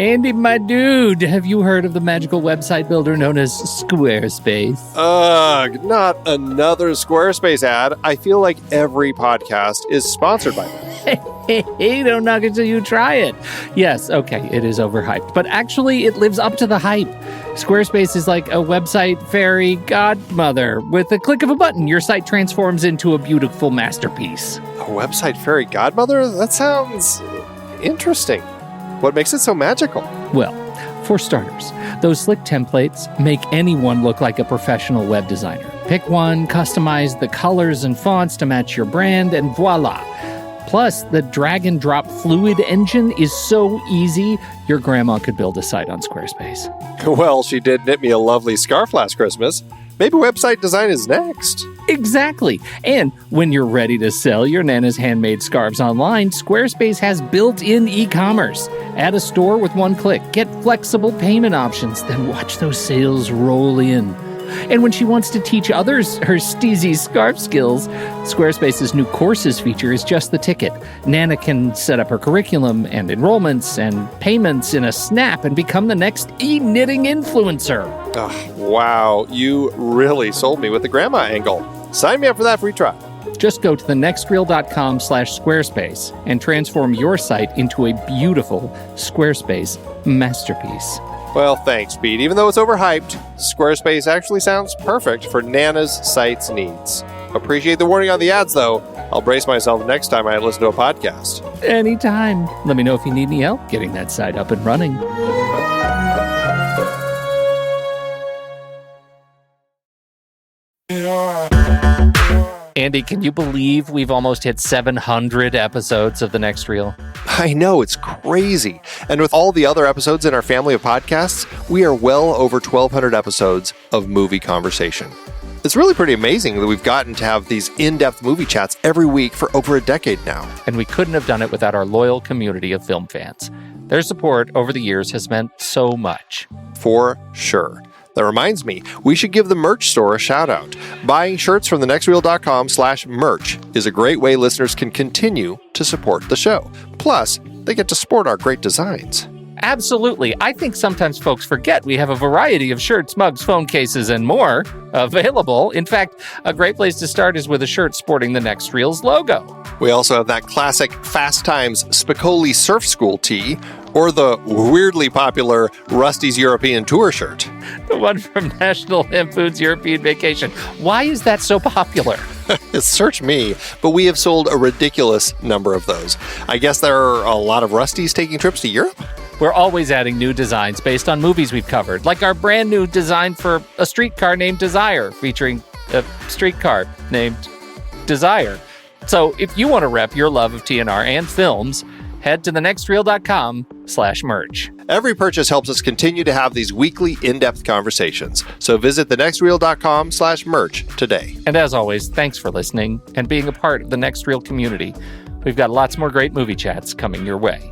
Andy, my dude, have you heard of the magical website builder known as Squarespace? Ugh, not another Squarespace ad. I feel like every podcast is sponsored by them. Hey, don't knock it till you try it. Yes, okay, it is overhyped, but actually it lives up to the hype. Squarespace is like a website fairy godmother. With a click of a button, your site transforms into a beautiful masterpiece. A website fairy godmother? That sounds interesting. What makes it so magical? Well, for starters, those slick templates make anyone look like a professional web designer. Pick one, customize the colors and fonts to match your brand, and voila. Plus, the drag and drop fluid engine is so easy, your grandma could build a site on Squarespace. Well, she did knit me a lovely scarf last Christmas. Maybe website design is next. Exactly. And when you're ready to sell your Nana's handmade scarves online, Squarespace has built-in e-commerce. Add a store with one click. Get flexible payment options. Then watch those sales roll in. And when she wants to teach others her steezy scarf skills, Squarespace's new courses feature is just the ticket. Nana can set up her curriculum and enrollments and payments in a snap and become the next e-knitting influencer. Oh, wow, you really sold me with the grandma angle. Sign me up for that free trial. Just go to thenextreel.com/Squarespace and transform your site into a beautiful Squarespace masterpiece. Well, thanks, Pete. Even though it's overhyped, Squarespace actually sounds perfect for Nana's site's needs. Appreciate the warning on the ads, though. I'll brace myself next time I listen to a podcast. Anytime. Let me know if you need any help getting that site up and running. Andy, can you believe we've almost hit 700 episodes of The Next Reel? I know, it's crazy. And with all the other episodes in our family of podcasts, we are well over 1,200 episodes of movie conversation. It's really pretty amazing that we've gotten to have these in-depth movie chats every week for over a decade now. And we couldn't have done it without our loyal community of film fans. Their support over the years has meant so much. For sure. That reminds me, we should give the merch store a shout out. Buying shirts from thenextreel.com/merch is a great way listeners can continue to support the show. Plus, they get to sport our great designs. Absolutely. I think sometimes folks forget we have a variety of shirts, mugs, phone cases, and more available. In fact, a great place to start is with a shirt sporting the Next Reel's logo. We also have that classic Fast Times Spicoli Surf School tee, or the weirdly popular Rusty's European Tour shirt. The one from National Lampoon's European Vacation. Why is that so popular? Search me, but we have sold a ridiculous number of those. I guess there are a lot of Rustys taking trips to Europe? We're always adding new designs based on movies we've covered, like our brand new design for a streetcar named Desire, featuring a streetcar named Desire. So if you want to rep your love of TNR and films, head to thenextreel.com/merch. Every purchase helps us continue to have these weekly in-depth conversations. So visit thenextreel.com/merch today. And as always, thanks for listening and being a part of the Next Reel community. We've got lots more great movie chats coming your way.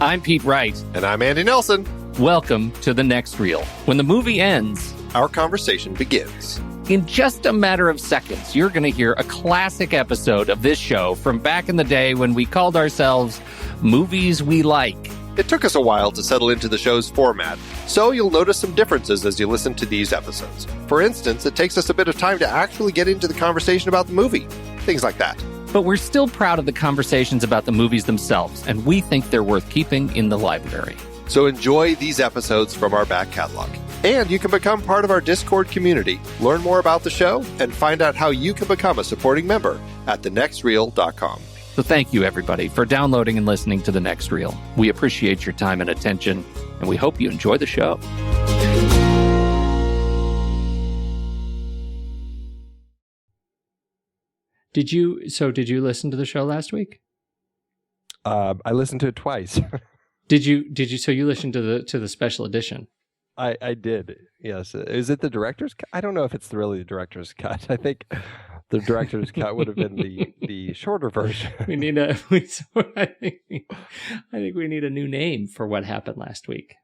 I'm Pete Wright. And I'm Andy Nelson. Welcome to The Next Reel. When the movie ends, our conversation begins. In just a matter of seconds, you're going to hear a classic episode of this show from back in the day when we called ourselves Movies We Like. It took us a while to settle into the show's format, so you'll notice some differences as you listen to these episodes. For instance, it takes us a bit of time to actually get into the conversation about the movie. Things like that. But we're still proud of the conversations about the movies themselves, and we think they're worth keeping in the library. So enjoy these episodes from our back catalog. And you can become part of our Discord community, learn more about the show, and find out how you can become a supporting member at thenextreel.com. So thank you, everybody, for downloading and listening to The Next Reel. We appreciate your time and attention, and we hope you enjoy the show. Did you listen to the show last week? I listened to it twice. Did you listen to the special edition? I did. Yes. Is it the director's cut? I don't know if it's really the director's cut. I think the director's cut would have been the shorter version. I think we need a new name for what happened last week.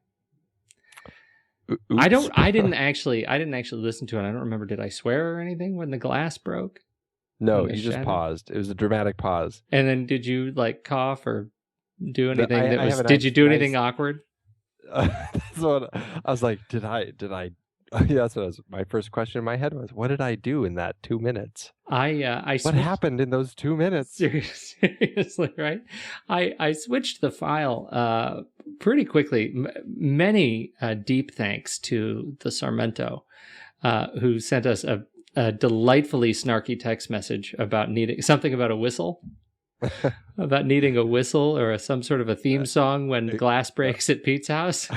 Oops. I didn't actually listen to it. I don't remember. Did I swear or anything when the glass broke? No, you just paused. It was a dramatic pause. And then did you like cough or do anything I that was? have a Did you do nice- anything awkward? That's what I was like. Did I? Yeah, that's what my first question in my head was. What did I do in that 2 minutes? I What switched, happened in those 2 minutes? seriously, right? I switched the file pretty quickly. Many deep thanks to the Sarmento, who sent us a delightfully snarky text message about needing something about a whistle. About needing a whistle or some sort of a theme song when glass breaks at Pete's house.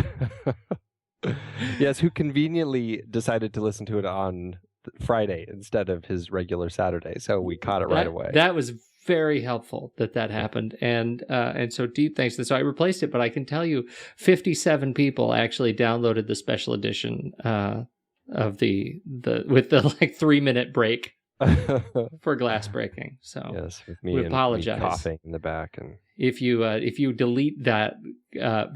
Yes, who conveniently decided to listen to it on Friday instead of his regular Saturday, so we caught it right away. That was very helpful that happened, and so deep thanks. And so I replaced it, but I can tell you, 57 people actually downloaded the special edition of the with the 3-minute break for glass breaking. So yes, with me we and apologize. me coughing in the back, and if you delete that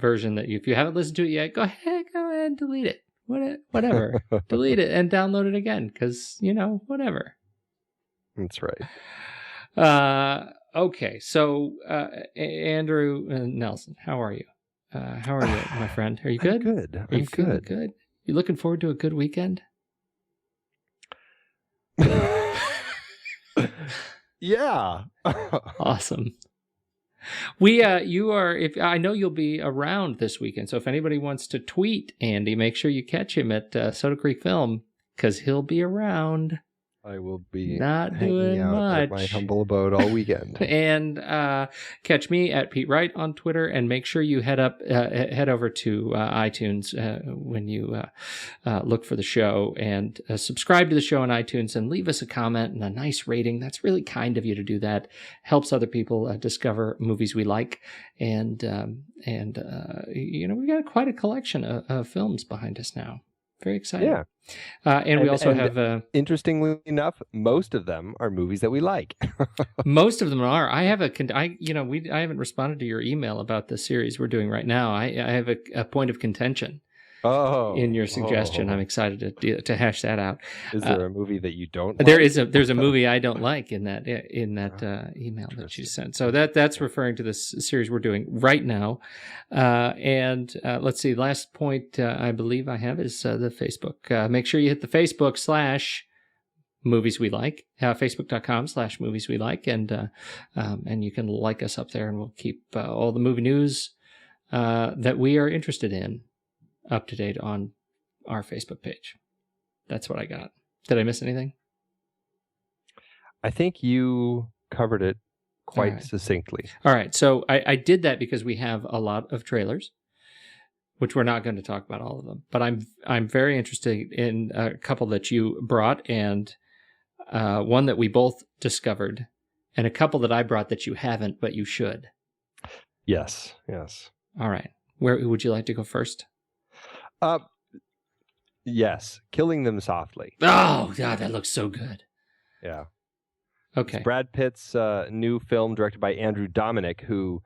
version if you haven't listened to it yet, go ahead and delete it. Whatever, delete it and download it again because whatever. That's right. Okay, so Andrew Nelson, how are you? How are you, my friend? Are you good? I'm good. Are you feeling good? You looking forward to a good weekend? Yeah. Awesome. You are. If I know you'll be around this weekend, so if anybody wants to tweet Andy, make sure you catch him at Soda Creek Film because he'll be around. I will be not hanging doing out much at my humble abode all weekend. And catch me at Pete Wright on Twitter, and make sure you head over to iTunes when you look for the show, and subscribe to the show on iTunes and leave us a comment and a nice rating. That's really kind of you to do that. Helps other people discover movies we like, and we've got quite a collection of films behind us now. Very exciting. Yeah. And we also have... interestingly enough, most of them are movies that we like. Most of them are. I haven't responded to your email about the series we're doing right now. I have a point of contention in your suggestion. I'm excited to hash that out. Is there a movie that you don't like? There's a movie I don't like in that email that you sent. So that's referring to this series we're doing right now. And let's see, last point I believe I have is the Facebook. Make sure you hit the Facebook / movies we like, facebook.com/movies we like, and you can like us up there, and we'll keep all the movie news that we are interested in up to date on our Facebook page. That's what I got. Did I miss anything? I think you covered it quite succinctly. All right. So I did that because we have a lot of trailers, which we're not going to talk about all of them. But I'm very interested in a couple that you brought, and one that we both discovered, and a couple that I brought that you haven't, but you should. Yes. All right. Where would you like to go first? Yes. Killing Them Softly. Oh, God, that looks so good. Yeah. Okay. It's Brad Pitt's new film directed by Andrew Dominic, who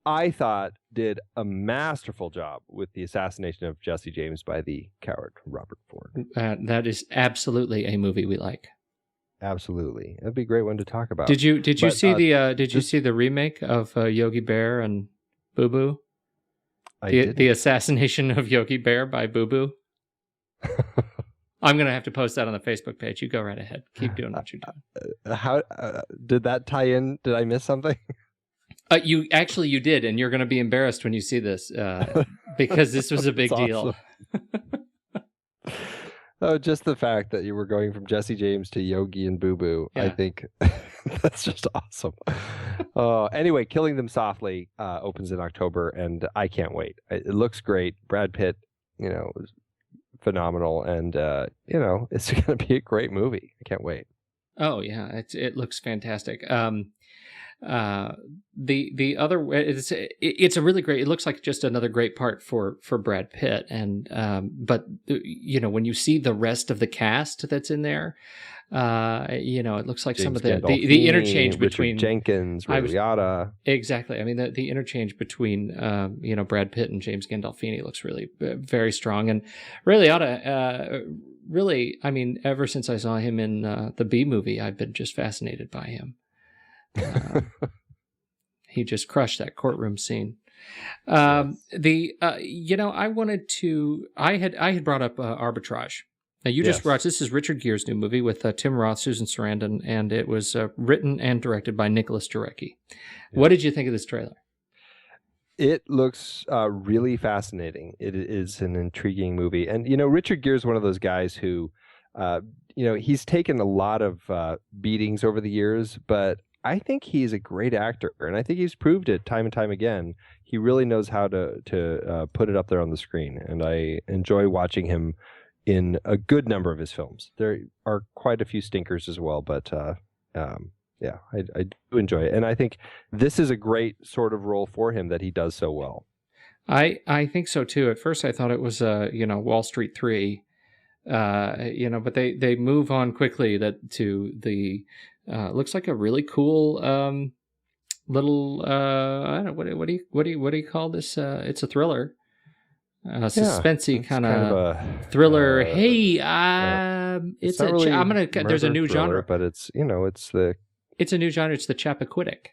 I thought did a masterful job with the assassination of Jesse James by the coward Robert Ford. That is absolutely a movie we like. Absolutely. That'd be a great one to talk about. Did you see the remake of Yogi Bear and Boo Boo? The assassination of Yogi Bear by Boo Boo. I'm going to have to post that on the Facebook page. You go right ahead. Keep doing what you're doing. How did that tie in? Did I miss something? You did, and you're going to be embarrassed when you see this because this was a big deal. Oh, just the fact that you were going from Jesse James to Yogi and Boo Boo. Yeah. I think that's just awesome. Anyway, Killing Them Softly opens in October, and I can't wait. It looks great. Brad Pitt, is phenomenal, and it's going to be a great movie. I can't wait. Oh yeah, it looks fantastic. The other, it's a really great, it looks like just another great part for Brad Pitt, and but when you see the rest of the cast that's in there, it looks like James some of the interchange between Richard Jenkins, Ray Liotta. Exactly. I mean, the interchange between Brad Pitt and James Gandolfini looks really very strong, and Ray Liotta, really, I mean, ever since I saw him in the B Movie, I've been just fascinated by him. He just crushed that courtroom scene. I wanted to. I had brought up Arbitrage. Now you just watched. This is Richard Gere's new movie with Tim Roth, Susan Sarandon, and it was written and directed by Nicholas Jarecki. Yeah. What did you think of this trailer? It looks really fascinating. It is an intriguing movie, and Richard Gere is one of those guys who, he's taken a lot of beatings over the years, but I think he's a great actor, and I think he's proved it time and time again. He really knows how to put it up there on the screen, and I enjoy watching him in a good number of his films. There are quite a few stinkers as well, but I do enjoy it, and I think this is a great sort of role for him that he does so well. I think so too. At first, I thought it was Wall Street 3, but they move on quickly to the looks like a really cool little I don't know what do you call this? It's a thriller. Suspensey kind of thriller. It's there's a new thriller, genre, but it's a new genre. It's the Chappaquiddick.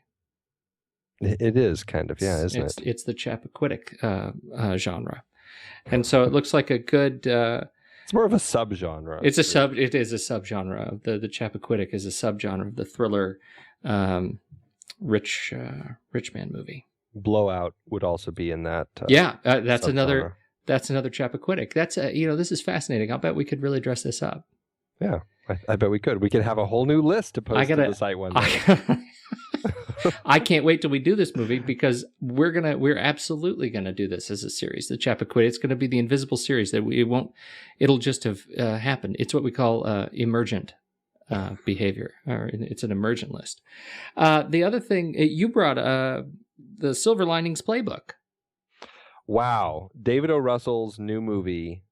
It is kind of, isn't it? It's the Chappaquiddick genre, and so it looks like a good. It's more of a subgenre. It is a subgenre of the Chappaquiddick is a subgenre of the thriller, rich man movie. Blowout would also be in that. That's another Chappaquiddick. That's this is fascinating. I'll bet we could really dress this up. Yeah, I bet we could. We could have a whole new list to post to the site one day. I can't wait till we do this movie because we're absolutely gonna do this as a series. The Chappaquiddick. It's gonna be the invisible series it'll just have happened. It's what we call emergent behavior, or it's an emergent list. The other thing you brought the Silver Linings Playbook. Wow, David O. Russell's new movie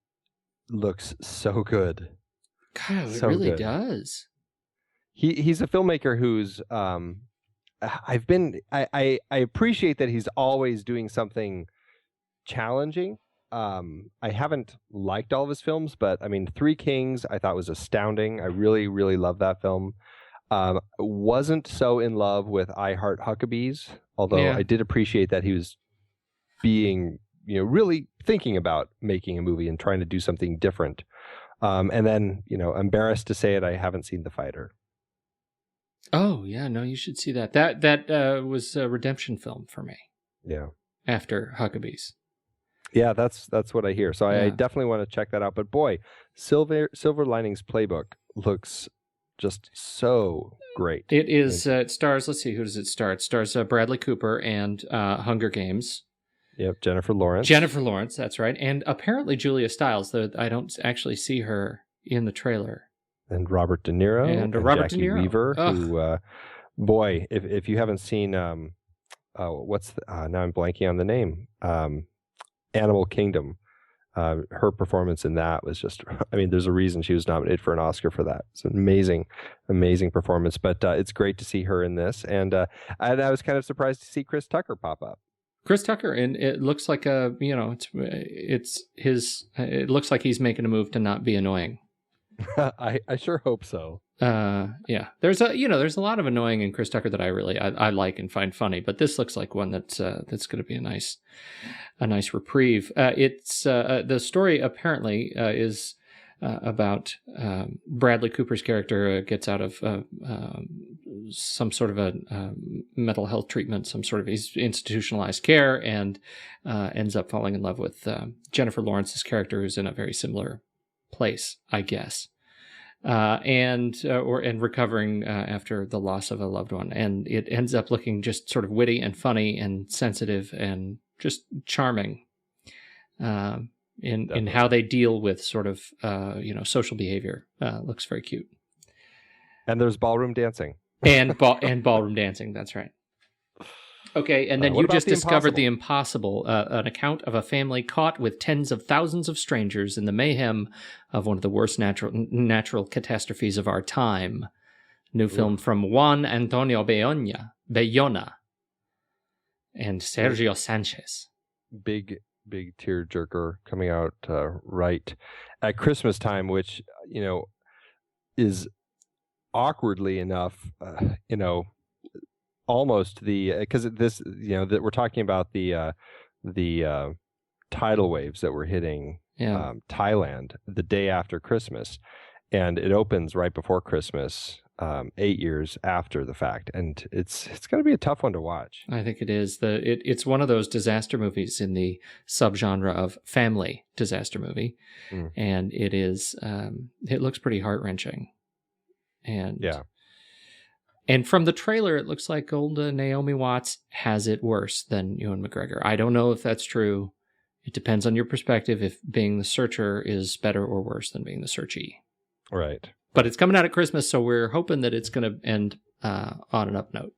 looks so good. God, it really does. He's a filmmaker who's I appreciate that he's always doing something challenging. I haven't liked all of his films, but I mean, Three Kings I thought was astounding. I really, really love that film. Wasn't so in love with I Heart Huckabees, although I did appreciate that he was being, really thinking about making a movie and trying to do something different. And then, embarrassed to say it, I haven't seen The Fighter. Oh yeah, no, you should see that. That was a redemption film for me. Yeah. After Huckabees. Yeah, that's what I hear. So I definitely want to check that out. But boy, Silver Linings Playbook looks just so great. It is. It stars. Let's see, who does it star? It stars Bradley Cooper and Hunger Games. Yep, Jennifer Lawrence. That's right. And apparently Julia Stiles, though I don't actually see her in the trailer. And Robert De Niro. And Robert Jackie De Niro. Weaver, who, boy, if you haven't seen, now I'm blanking on the name, Animal Kingdom. Her performance in that was just, there's a reason she was nominated for an Oscar for that. It's an amazing, amazing performance. But it's great to see her in this. And I was kind of surprised to see Chris Tucker pop up. Chris Tucker, and it looks like it looks like he's making a move to not be annoying. I sure hope so. There's a lot of annoying in Chris Tucker that I like and find funny, but this looks like one that's going to be a nice reprieve. It's the story apparently is about Bradley Cooper's character gets out of some sort of a mental health treatment, he's institutionalized care, and ends up falling in love with Jennifer Lawrence's character, who's in a very similar place, I guess, and recovering after the loss of a loved one, and it ends up looking just sort of witty and funny and sensitive and just charming in how they deal with sort of social behavior. Looks very cute. And there's ballroom dancing. and ballroom dancing. That's right. Okay, and then you just discovered The Impossible, an account of a family caught with tens of thousands of strangers in the mayhem of one of the worst natural catastrophes of our time. New film from Juan Antonio Bayona and Sergio Sanchez. Big tearjerker coming out right at Christmas time, which is awkwardly enough, almost because this, that we're talking about the tidal waves that were hitting Thailand the day after Christmas, and it opens right before Christmas, 8 years after the fact, and it's going to be a tough one to watch. I think it is. It's one of those disaster movies in the subgenre of family disaster movie, and it is. It looks pretty heart-wrenching, and And from the trailer, it looks like old Naomi Watts has it worse than Ewan McGregor. I don't know if that's true. It depends on your perspective if being the searcher is better or worse than being the searchee. Right. But it's coming out at Christmas, so we're hoping that it's going to end on an up note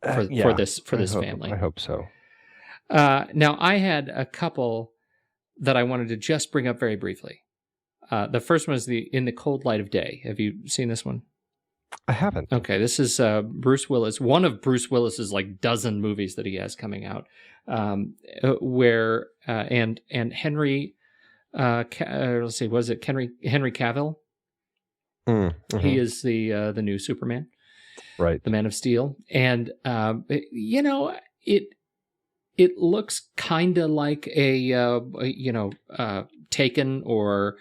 for this family. I hope so. Now, I had a couple that I wanted to just bring up very briefly. The first one is In the Cold Light of Day. Have you seen this one? I haven't. Okay, this is Bruce Willis, one of Bruce Willis's like dozen movies that he has coming out, where and Henry, let's see, was it Henry Cavill? Mm-hmm. He is the new Superman, right? The Man of Steel, and it looks kind of like a Taken or.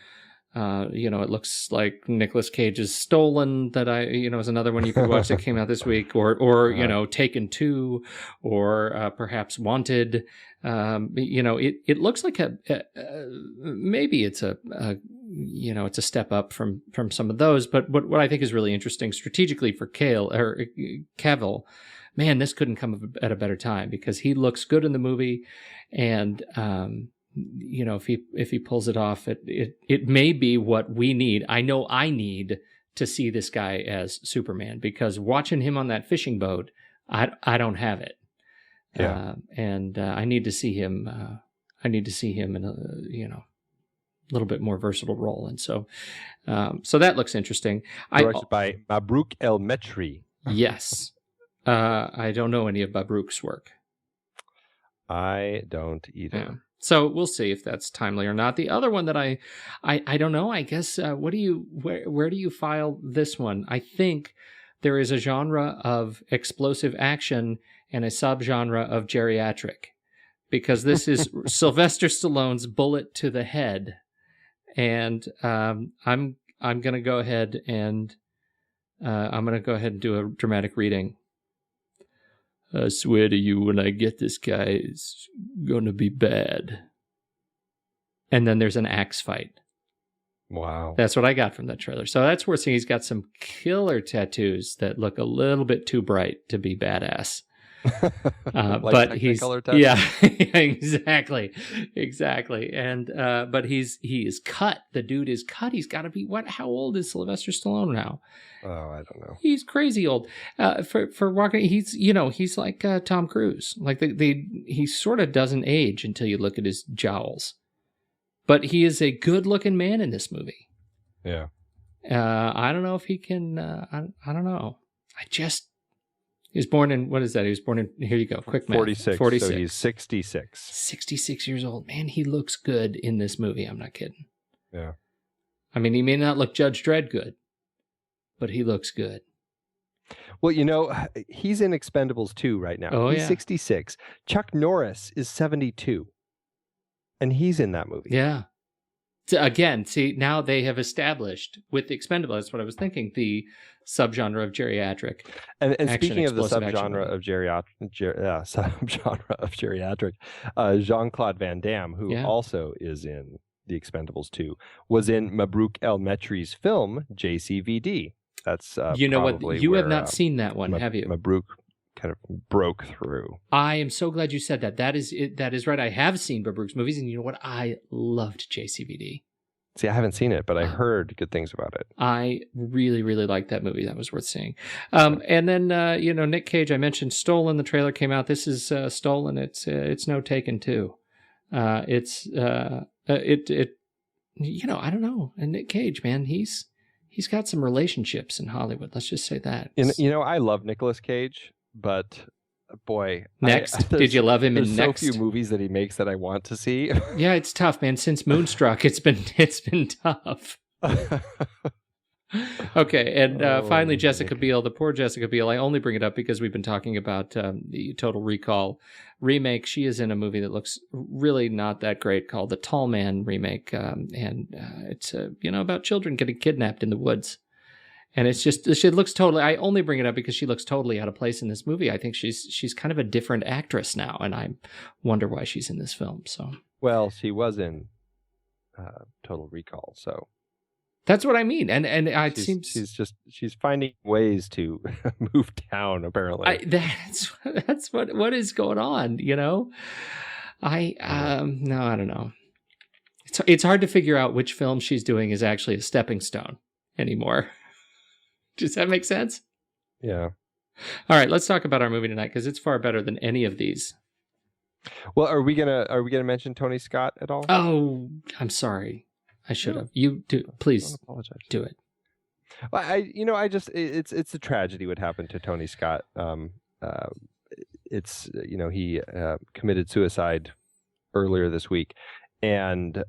It looks like Nicolas Cage's Stolen that is another one you could watch that came out this week, or Taken 2, or perhaps Wanted. It looks like maybe it's it's a step up from some of those. But what I think is really interesting strategically for Cavill, man, this couldn't come at a better time because he looks good in the movie, and if he pulls it off, it may be what we need. I know I need to see this guy as Superman because watching him on that fishing boat, I don't have it. Yeah. And I need to see him. I need to see him in a little bit more versatile role, and so that looks interesting. Directed by Mabrouk El Metri. Yes. I don't know any of Mabrouk's work. I don't either. Yeah. So we'll see if that's timely or not. The other one that I don't know. I guess where do you file this one? I think there is a genre of explosive action and a subgenre of geriatric, because this is Sylvester Stallone's Bullet to the Head, and I'm going to go ahead and do a dramatic reading. I swear to you, when I get this guy, it's going to be bad. And then there's an axe fight. Wow. That's what I got from that trailer. So that's worth seeing. He's got some killer tattoos that look a little bit too bright to be badass. But he's exactly. And but he is cut. The dude is cut. He's got to be how old is Sylvester Stallone now? Oh, I don't know. He's crazy old. For walking, he's like Tom Cruise. Like he sort of doesn't age until you look at his jowls. But he is a good-looking man in this movie. Yeah. I don't know if he can. I don't know. He was born in, what is that? He was born in, here you go, quick math. 46. So he's 66. 66 years old. Man, he looks good in this movie. I'm not kidding. Yeah. I mean, he may not look Judge Dredd good, but he looks good. Well, he's in Expendables 2 right now. Oh, he's 66. Chuck Norris is 72. And he's in that movie. Yeah. So again, see, now they have established with the Expendables, that's what I was thinking, the subgenre of geriatric. And speaking of the subgenre of geriatric, Jean-Claude Van Damme, who also is in the Expendables 2, was in Mabrouk El Metri's film JCVD. That's you know what? You have not seen that one, have you? Mabrouk kind of broke through. I am so glad you said that. That is right. I have seen Mabrouk's movies, and you know what? I loved JCVD. See, I haven't seen it, but I heard good things about it. I really, really liked that movie. That was worth seeing. And then, Nick Cage, I mentioned Stolen. The trailer came out. This is Stolen. It's no Taken 2. I don't know. And Nick Cage, man, he's got some relationships in Hollywood. Let's just say that. I love Nicolas Cage, but boy, Next, did you love him in Next? So few movies that he makes that I want to see. Yeah, it's tough, man. Since Moonstruck, it's been tough. Okay, and finally, Jessica Biel, the poor Jessica Biel. I only bring it up because we've been talking about the Total Recall remake. She is in a movie that looks really not that great called The Tall Man remake, and it's about children getting kidnapped in the woods. And it's just, she looks totally, I only bring it up because she looks totally out of place in this movie. I think she's kind of a different actress now, and I wonder why she's in this film. So, well, she was in Total Recall, so. That's what I mean, and it seems she's finding ways to move down. Apparently, that's what is going on. No, I don't know. It's hard to figure out which film she's doing is actually a stepping stone anymore. Does that make sense? Yeah. All right, let's talk about our movie tonight because it's far better than any of these. Well, are we gonna mention Tony Scott at all? Oh, I'm sorry. I should have. You do. Please apologize. Do it. Well, it's a tragedy what happened to Tony Scott. He committed suicide earlier this week, and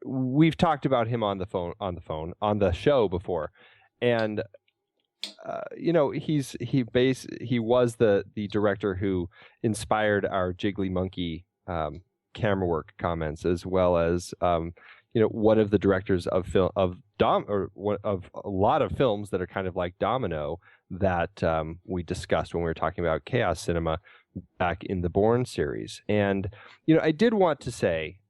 we've talked about him on the show before, and he was the director who inspired our Jiggly Monkey camera work comments, as well as one of the directors of a lot of films that are kind of like Domino that we discussed when we were talking about chaos cinema back in the Bourne series. And I did want to say,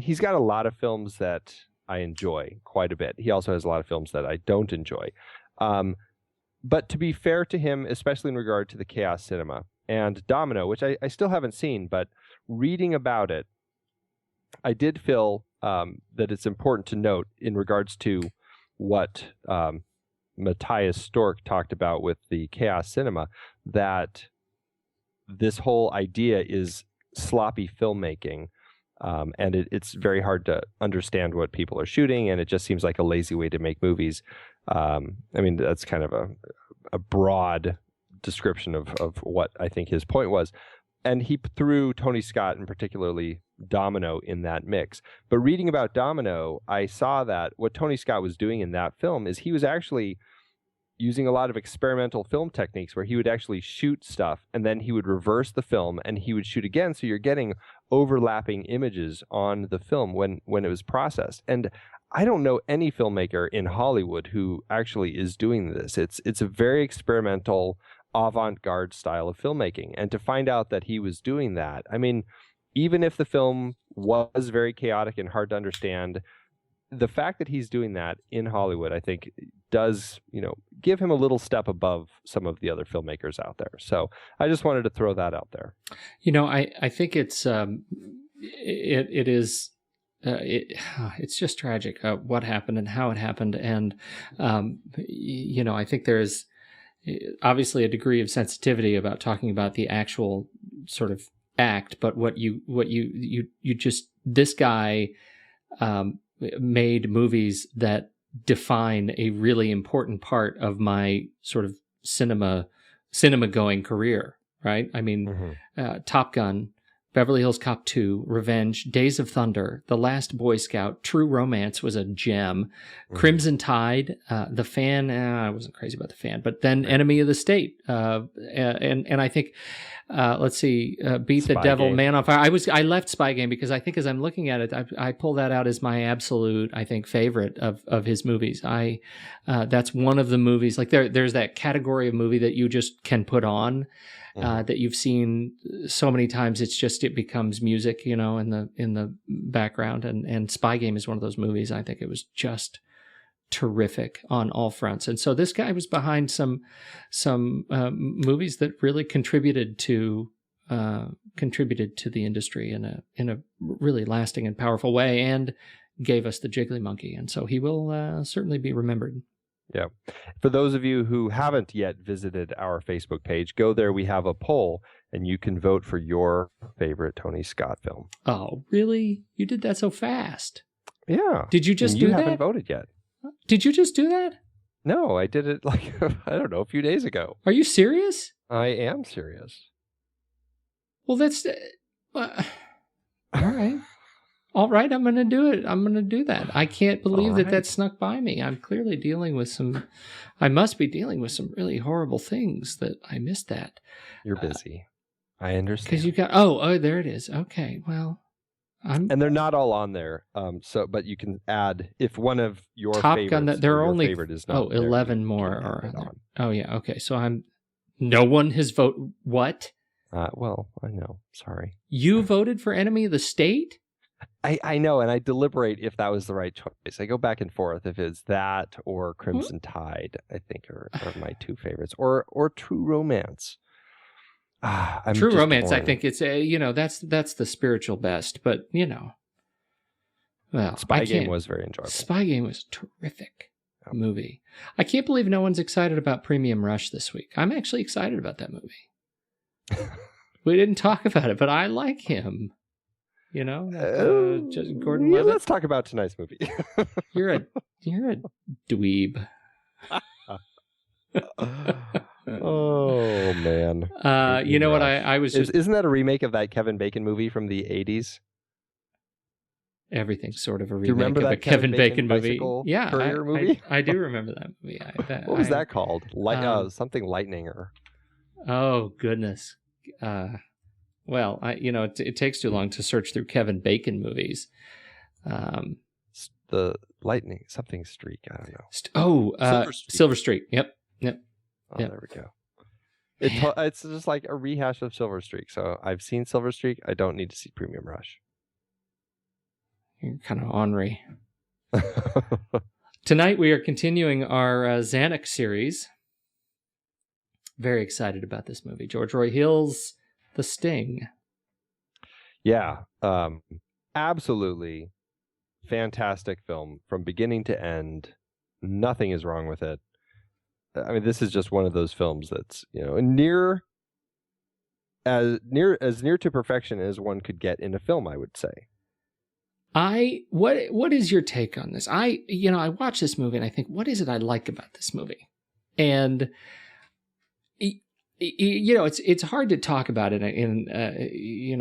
he's got a lot of films that I enjoy quite a bit. He also has a lot of films that I don't enjoy. But to be fair to him, especially in regard to the chaos cinema and Domino, which I still haven't seen, but reading about it, I did feel that it's important to note in regards to what Matthias Stork talked about with the chaos cinema, that this whole idea is sloppy filmmaking, and it's very hard to understand what people are shooting, and it just seems like a lazy way to make movies. That's kind of a broad description of what I think his point was. And he threw Tony Scott, and particularly Domino, in that mix. But reading about Domino, I saw that what Tony Scott was doing in that film is he was actually using a lot of experimental film techniques where he would actually shoot stuff and then he would reverse the film and he would shoot again. So you're getting overlapping images on the film when it was processed. And I don't know any filmmaker in Hollywood who actually is doing this. It's a very experimental, avant-garde style of filmmaking. And to find out that he was doing that, even if the film was very chaotic and hard to understand, the fact that he's doing that in Hollywood, I think, does, give him a little step above some of the other filmmakers out there. So I just wanted to throw that out there. I think it's it's just tragic what happened and how it happened. And, I think there's obviously a degree of sensitivity about talking about the actual sort of act, but this guy made movies that define a really important part of my sort of cinema going career, right? Top Gun, Beverly Hills Cop 2, Revenge, Days of Thunder, The Last Boy Scout, True Romance was a gem, Crimson Tide, The Fan, I wasn't crazy about The Fan, but then Enemy of the State, and I think, let's see, Beat the Devil, Game. Man on Fire. I left Spy Game because I think as I'm looking at it, I pull that out as my absolute, I think, favorite of his movies. That's one of the movies, like there's that category of movie that you just can put on, that you've seen so many times. It becomes music, in the background. And Spy Game is one of those movies. I think it was just terrific on all fronts. And so this guy was behind some movies that really contributed to the industry in a really lasting and powerful way, and gave us the Jiggly Monkey. And so he will certainly be remembered. Yeah. For those of you who haven't yet visited our Facebook page, go there. We have a poll, and you can vote for your favorite Tony Scott film. Oh, really? You did that so fast? Yeah. Did you just do that? You haven't voted yet. Did you just do that? No, I did it a few days ago. Are you serious? I am serious. Well, that's... all right. All right, I'm going to do it. I'm going to do that. I can't believe that snuck by me. I'm clearly dealing with I must be dealing with some really horrible things that I missed that. You're busy. I understand. Because you got, there it is. Okay, well. And they're not all on there. But you can add, if one of your Top favorites, Gun, there are only, favorite is not 11 more are on there. Oh, yeah, okay. So no one has voted, what? Well, I know. Sorry. You voted for Enemy of the State? I know, and I deliberate if that was the right choice. I go back and forth if it's that or Crimson Tide, I think are my two favorites. Or True Romance. True Romance, torn. I think it's that's the spiritual best, but well, Spy Game was very enjoyable. Spy Game was a terrific movie. I can't believe no one's excited about Premium Rush this week. I'm actually excited about that movie. We didn't talk about it, but I like him. Just Gordon Levitt. Let's talk about tonight's movie. You're a dweeb. Oh man! You know what? I was just. Isn't that a remake of that Kevin Bacon movie from the 80s? Everything's sort of a remake. Do you remember that a Kevin Bacon movie? Yeah, movie. I do remember that movie. What was that called? Something Lightning or? Oh goodness. Well, it takes too long to search through Kevin Bacon movies. The Lightning something streak. I don't know. Silver Streak. Yep. Oh, there we go. It's just like a rehash of Silver Streak. So I've seen Silver Streak. I don't need to see Premium Rush. You're kind of ornery. Tonight we are continuing our Zanuck series. Very excited about this movie. George Roy Hill's The Sting. Yeah, absolutely fantastic film from beginning to end. Nothing is wrong with it. I mean, this is just one of those films that's near to perfection as one could get in a film, I would say. What is your take on this? I watch this movie and I think, what is it I like about this movie? And it's hard to talk about it in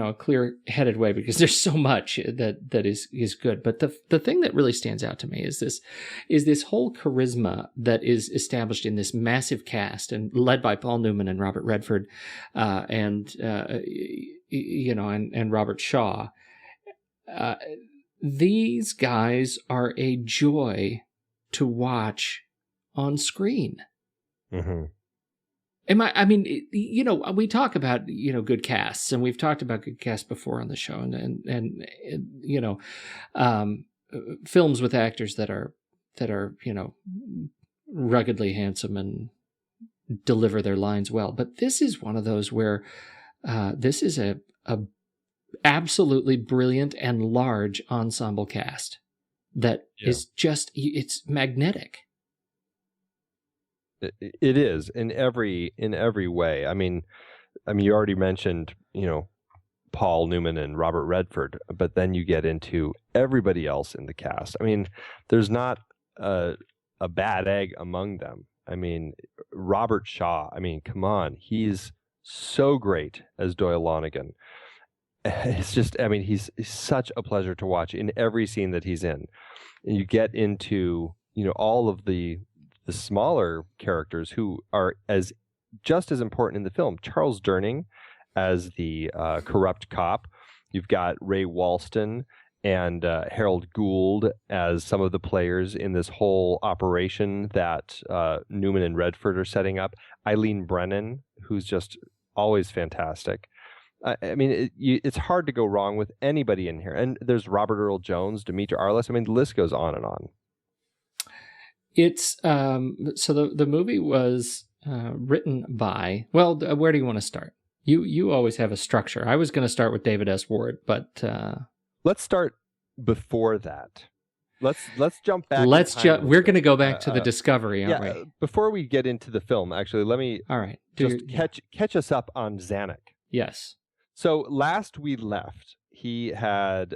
a clear-headed way because there's so much that is good. But the thing that really stands out to me is this whole charisma that is established in this massive cast and led by Paul Newman and Robert Redford, and Robert Shaw. These guys are a joy to watch on screen. Mm-hmm. We talk about, good casts, and we've talked about good casts before on the show, and films with actors that are, ruggedly handsome and deliver their lines well. But this is one of those where this is a absolutely brilliant and large ensemble cast that is just, it's magnetic. It is in every way. I mean, you already mentioned, Paul Newman and Robert Redford, but then you get into everybody else in the cast. I mean, there's not a bad egg among them. I mean, Robert Shaw, come on, he's so great as Doyle Lonigan. It's just, he's such a pleasure to watch in every scene that he's in. And you get into, all of the smaller characters who are just as important in the film. Charles Durning as the corrupt cop. You've got Ray Walston and Harold Gould as some of the players in this whole operation that Newman and Redford are setting up. Eileen Brennan, who's just always fantastic. It's hard to go wrong with anybody in here. And there's Robert Earl Jones, Demetra Arliss. The list goes on and on. It's so the movie was written by, well, where do you want to start? You always have a structure. I was going to start with David S. Ward, but let's start before that. Let's jump back. We're going to go back to the discovery, aren't we? Before we get into the film, actually, let me catch us up on Zanuck. Yes. So last we left, he had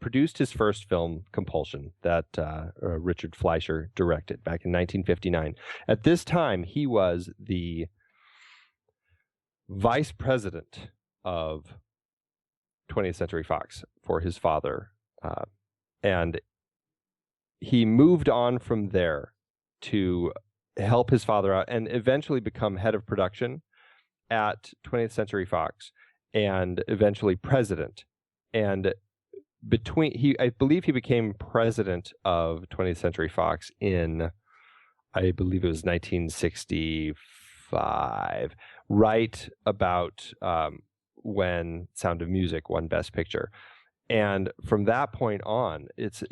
produced his first film, Compulsion, that Richard Fleischer directed back in 1959. At this time, he was the vice president of 20th Century Fox for his father. And he moved on from there to help his father out and eventually become head of production at 20th Century Fox and eventually president. And I believe he became president of 20th Century Fox in, I believe it was 1965, right about when Sound of Music won Best Picture. And from that point on, it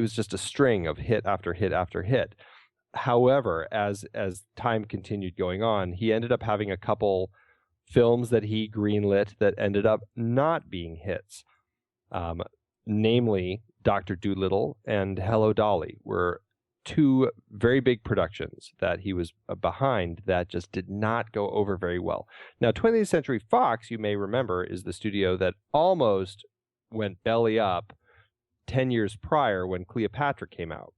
was just a string of hit after hit after hit. However, as time continued going on, he ended up having a couple films that he greenlit that ended up not being hits. Namely, Dr. Dolittle and Hello Dolly were two very big productions that he was behind that just did not go over very well. Now, 20th Century Fox, you may remember, is the studio that almost went belly up 10 years prior when Cleopatra came out.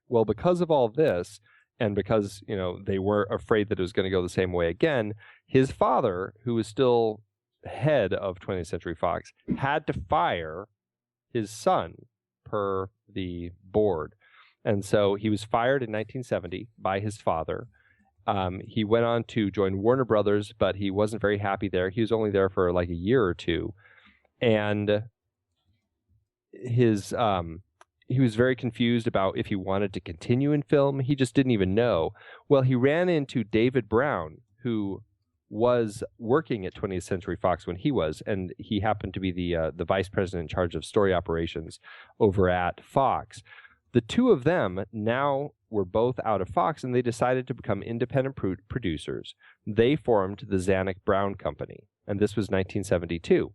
Well, because of all this, and because, they were afraid that it was going to go the same way again, his father, who was still head of 20th Century Fox, had to fire his son per the board. And so he was fired in 1970 by his father. He went on to join Warner Brothers, but he wasn't very happy there. He was only there for like a year or two. And he was very confused about if he wanted to continue in film. He just didn't even know. Well, he ran into David Brown, who was working at 20th Century Fox when he was, and he happened to be the vice president in charge of story operations over at Fox. The two of them now were both out of Fox, and they decided to become independent producers. They formed the Zanuck Brown Company, and this was 1972.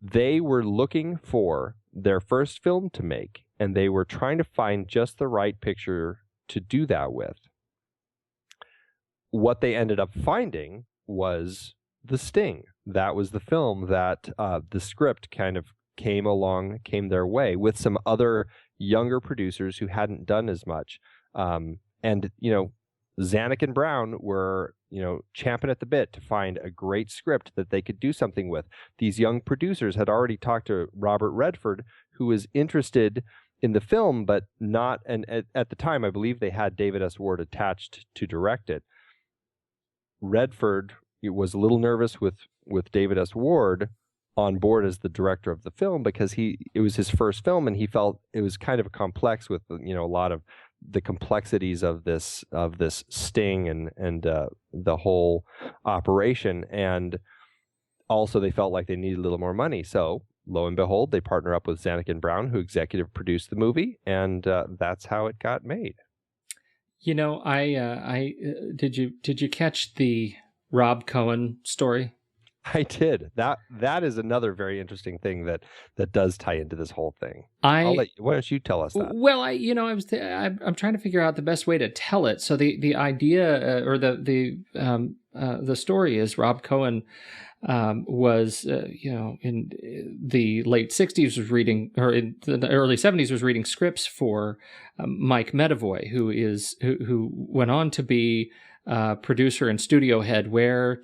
They were looking for their first film to make, and they were trying to find just the right picture to do that with. What they ended up finding was The Sting. That was the film that the script kind of came their way with some other younger producers who hadn't done as much. And Zanuck and Brown were, champing at the bit to find a great script that they could do something with. These young producers had already talked to Robert Redford, who was interested in the film, but not, and at the time, I believe they had David S. Ward attached to direct it. Redford was a little nervous with David S. Ward on board as the director of the film because it was his first film, and he felt it was kind of complex with, a lot of the complexities of this sting and the whole operation. And also they felt like they needed a little more money. So lo and behold, they partner up with Zanuck and Brown, who executive produced the movie, and that's how it got made. I did you catch the Rob Cohen story? I did. That is another very interesting thing that does tie into this whole thing. Why don't you tell us that? Well, I'm trying to figure out the best way to tell it. So the idea or the story is Rob Cohen was in the late 60s was reading, or in the early 70s was reading scripts for Mike Medavoy, who went on to be producer and studio head. Where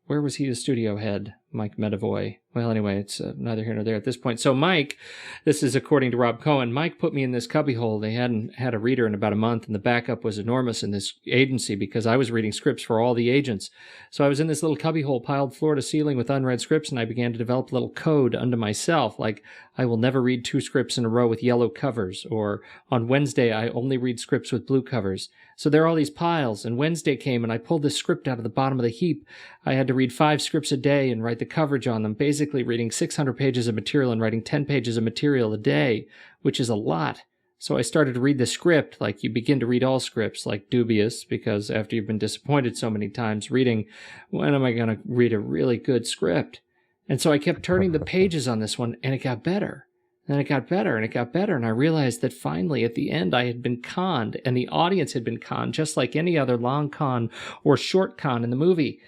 was he the studio head? Mike Medavoy. Well, anyway, it's neither here nor there at this point. So Mike, this is according to Rob Cohen, Mike put me in this cubbyhole. They hadn't had a reader in about a month, and the backup was enormous in this agency because I was reading scripts for all the agents. So I was in this little cubbyhole piled floor to ceiling with unread scripts, and I began to develop a little code unto myself, like I will never read 2 scripts in a row with yellow covers, or on Wednesday I only read scripts with blue covers. So there are all these piles, and Wednesday came and I pulled this script out of the bottom of the heap. I had to read 5 scripts a day and write the coverage on them, basically reading 600 pages of material and writing 10 pages of material a day, which is a lot. So I started to read the script like you begin to read all scripts, like dubious, because after you've been disappointed so many times reading, when am I going to read a really good script? And so I kept turning the pages on this one, and it got better. And it got better, and it got better, and I realized that finally, at the end, I had been conned, and the audience had been conned, just like any other long con or short con in the movie.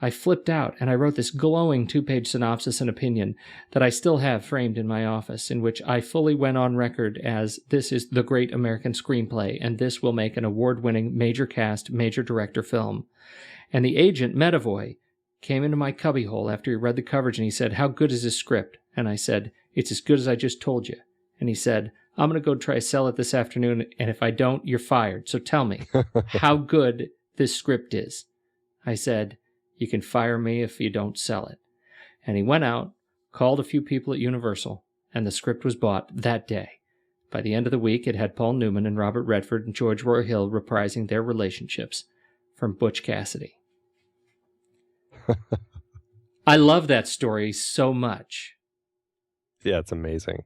I flipped out and I wrote this glowing 2-page synopsis and opinion that I still have framed in my office, in which I fully went on record as, this is the great American screenplay, and this will make an award-winning, major cast, major director film. And the agent, Medavoy, came into my cubbyhole after he read the coverage and he said, "How good is this script?" And I said, "It's as good as I just told you." And he said, "I'm going to go try to sell it this afternoon, and if I don't, you're fired. So tell me how good this script is." I said, "You can fire me if you don't sell it." And he went out, called a few people at Universal, and the script was bought that day. By the end of the week, it had Paul Newman and Robert Redford and George Roy Hill reprising their relationships from Butch Cassidy. I love that story so much. Yeah, it's amazing.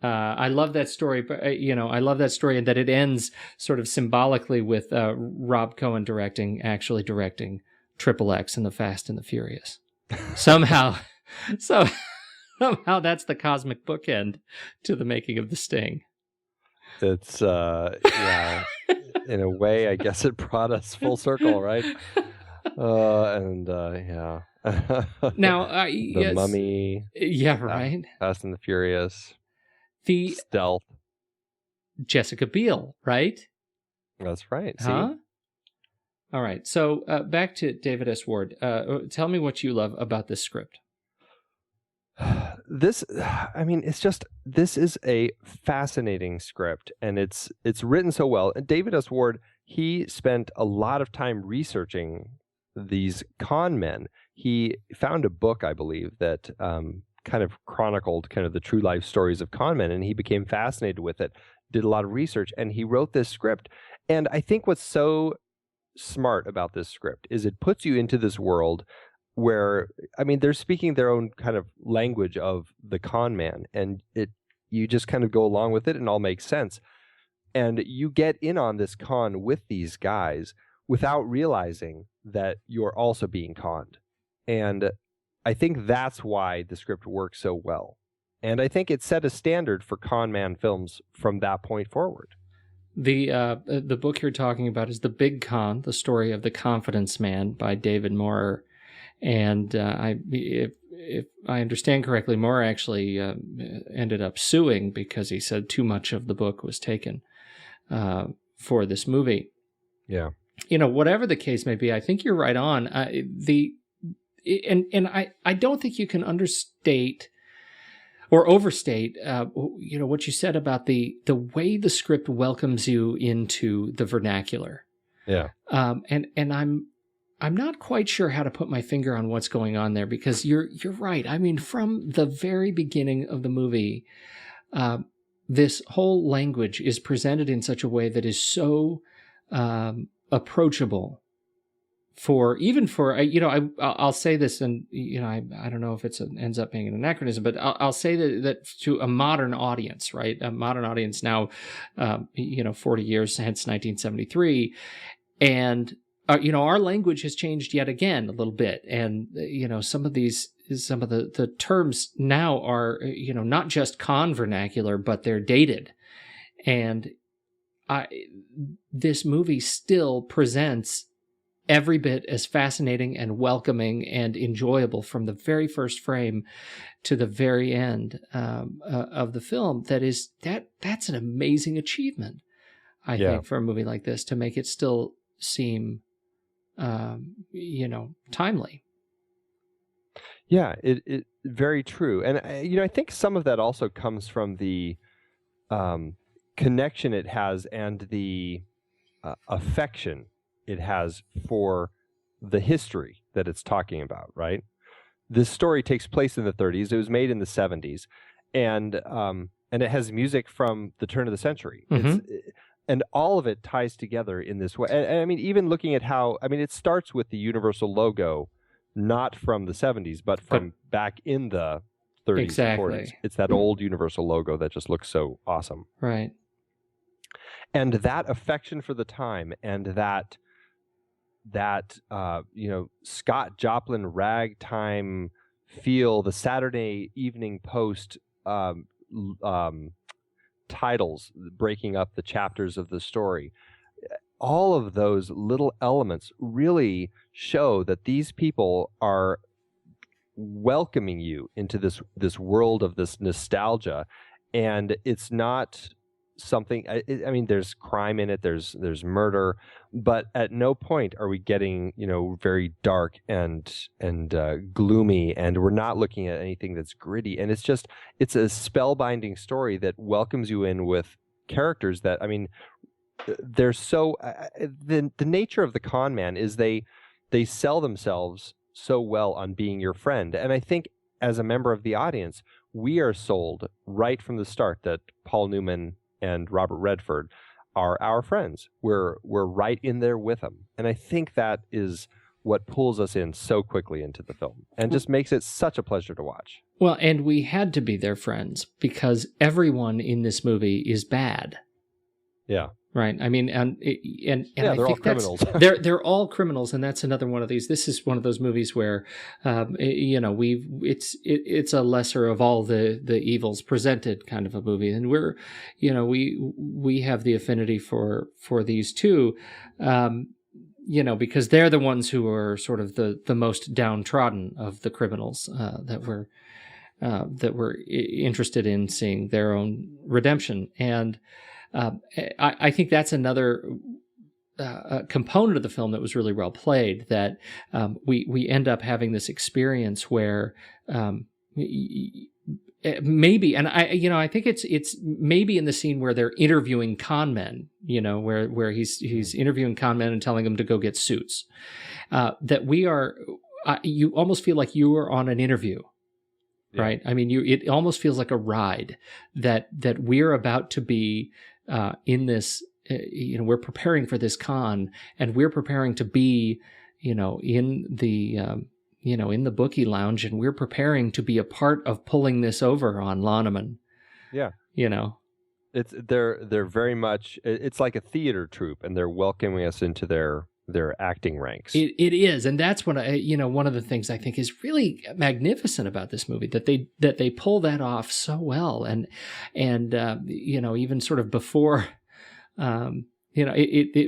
I love that story, but I love that story, and that it ends sort of symbolically with Rob Cohen actually directing XXX and the Fast and the Furious. Somehow that's the cosmic bookend to the making of The Sting. It's yeah, in a way, I guess it brought us full circle, right? Yeah. Now, the yes. Mummy. Yeah, right. Fast and the Furious. The Stealth. Jessica Biel, right? That's right. See? Huh? All right. So back to David S. Ward. Tell me what you love about this script. This is a fascinating script, and it's written so well. And David S. Ward, he spent a lot of time researching these con men. He found a book, I believe, that kind of chronicled kind of the true life stories of con men, and he became fascinated with it, did a lot of research, and he wrote this script. And I think what's so smart about this script is it puts you into this world where, I mean, they're speaking their own kind of language of the con man, and you just kind of go along with it and all makes sense. And you get in on this con with these guys without realizing that you're also being conned. And I think that's why the script works so well. And I think it set a standard for con man films from that point forward. The book you're talking about is The Big Con, the story of the confidence man by David Moorer. And if I understand correctly, Moorer actually ended up suing because he said too much of the book was taken for this movie. Yeah. Whatever the case may be, I think you're right on. I don't think you can understate or overstate, what you said about the way the script welcomes you into the vernacular. Yeah. And I'm not quite sure how to put my finger on what's going on there, because you're right. I mean, from the very beginning of the movie, this whole language is presented in such a way that is so approachable. I'll say this, and I don't know if ends up being an anachronism, but I'll say that to a modern audience, right? A modern audience now, 40 years since 1973, and our language has changed yet again a little bit, and some of the terms now are not just con vernacular, but they're dated, and this movie still presents every bit as fascinating and welcoming and enjoyable from the very first frame to the very end of the film. That's an amazing achievement, I think, for a movie like this, to make it still seem, timely. Yeah, it very true. And I think some of that also comes from the connection it has and the affection it has for the history that it's talking about, right? This story takes place in the 30s. It was made in the 70s, and it has music from the turn of the century. Mm-hmm. And all of it ties together in this way. And I mean, even looking at how, it starts with the Universal logo, not from the 70s, but from back in the 30s exactly. and 40s. It's that old Universal logo that just looks so awesome. Right. And that affection for the time, and that Scott Joplin ragtime feel, the Saturday Evening Post titles breaking up the chapters of the story, all of those little elements really show that these people are welcoming you into this world of this nostalgia, and it's not something. I mean, there's crime in it, there's murder, but at no point are we getting very dark and gloomy, and we're not looking at anything that's gritty. And it's a spellbinding story that welcomes you in with characters that, I mean, they're so the nature of the con man is they sell themselves so well on being your friend. And I think as a member of the audience, we are sold right from the start that Paul Newman and Robert Redford are our friends. We're right in there with them. And I think that is what pulls us in so quickly into the film and just makes it such a pleasure to watch. Well, and we had to be their friends because everyone in this movie is bad. Yeah. Right. I mean, and yeah, I they're all think criminals. they're all criminals, and that's another one of these. This is one of those movies where, it's a lesser of all the evils presented kind of a movie, and we have the affinity for these two, because they're the ones who are sort of the most downtrodden of the criminals that we're interested in seeing their own redemption. And I think that's another component of the film that was really well played, that we end up having this experience where maybe, and I think it's maybe in the scene where they're interviewing con men, where he's interviewing con men and telling them to go get suits, that we are, you almost feel like you are on an interview. Yeah. Right. I mean, it almost feels like a ride that we're about to be in this, we're preparing for this con, and we're preparing to be, in the bookie lounge, and we're preparing to be a part of pulling this over on Loneman. Yeah. They're very much, it's like a theater troupe, and they're welcoming us into their acting ranks. It is, and that's what one of the things I think is really magnificent about this movie, that they pull that off so well, and even sort of before,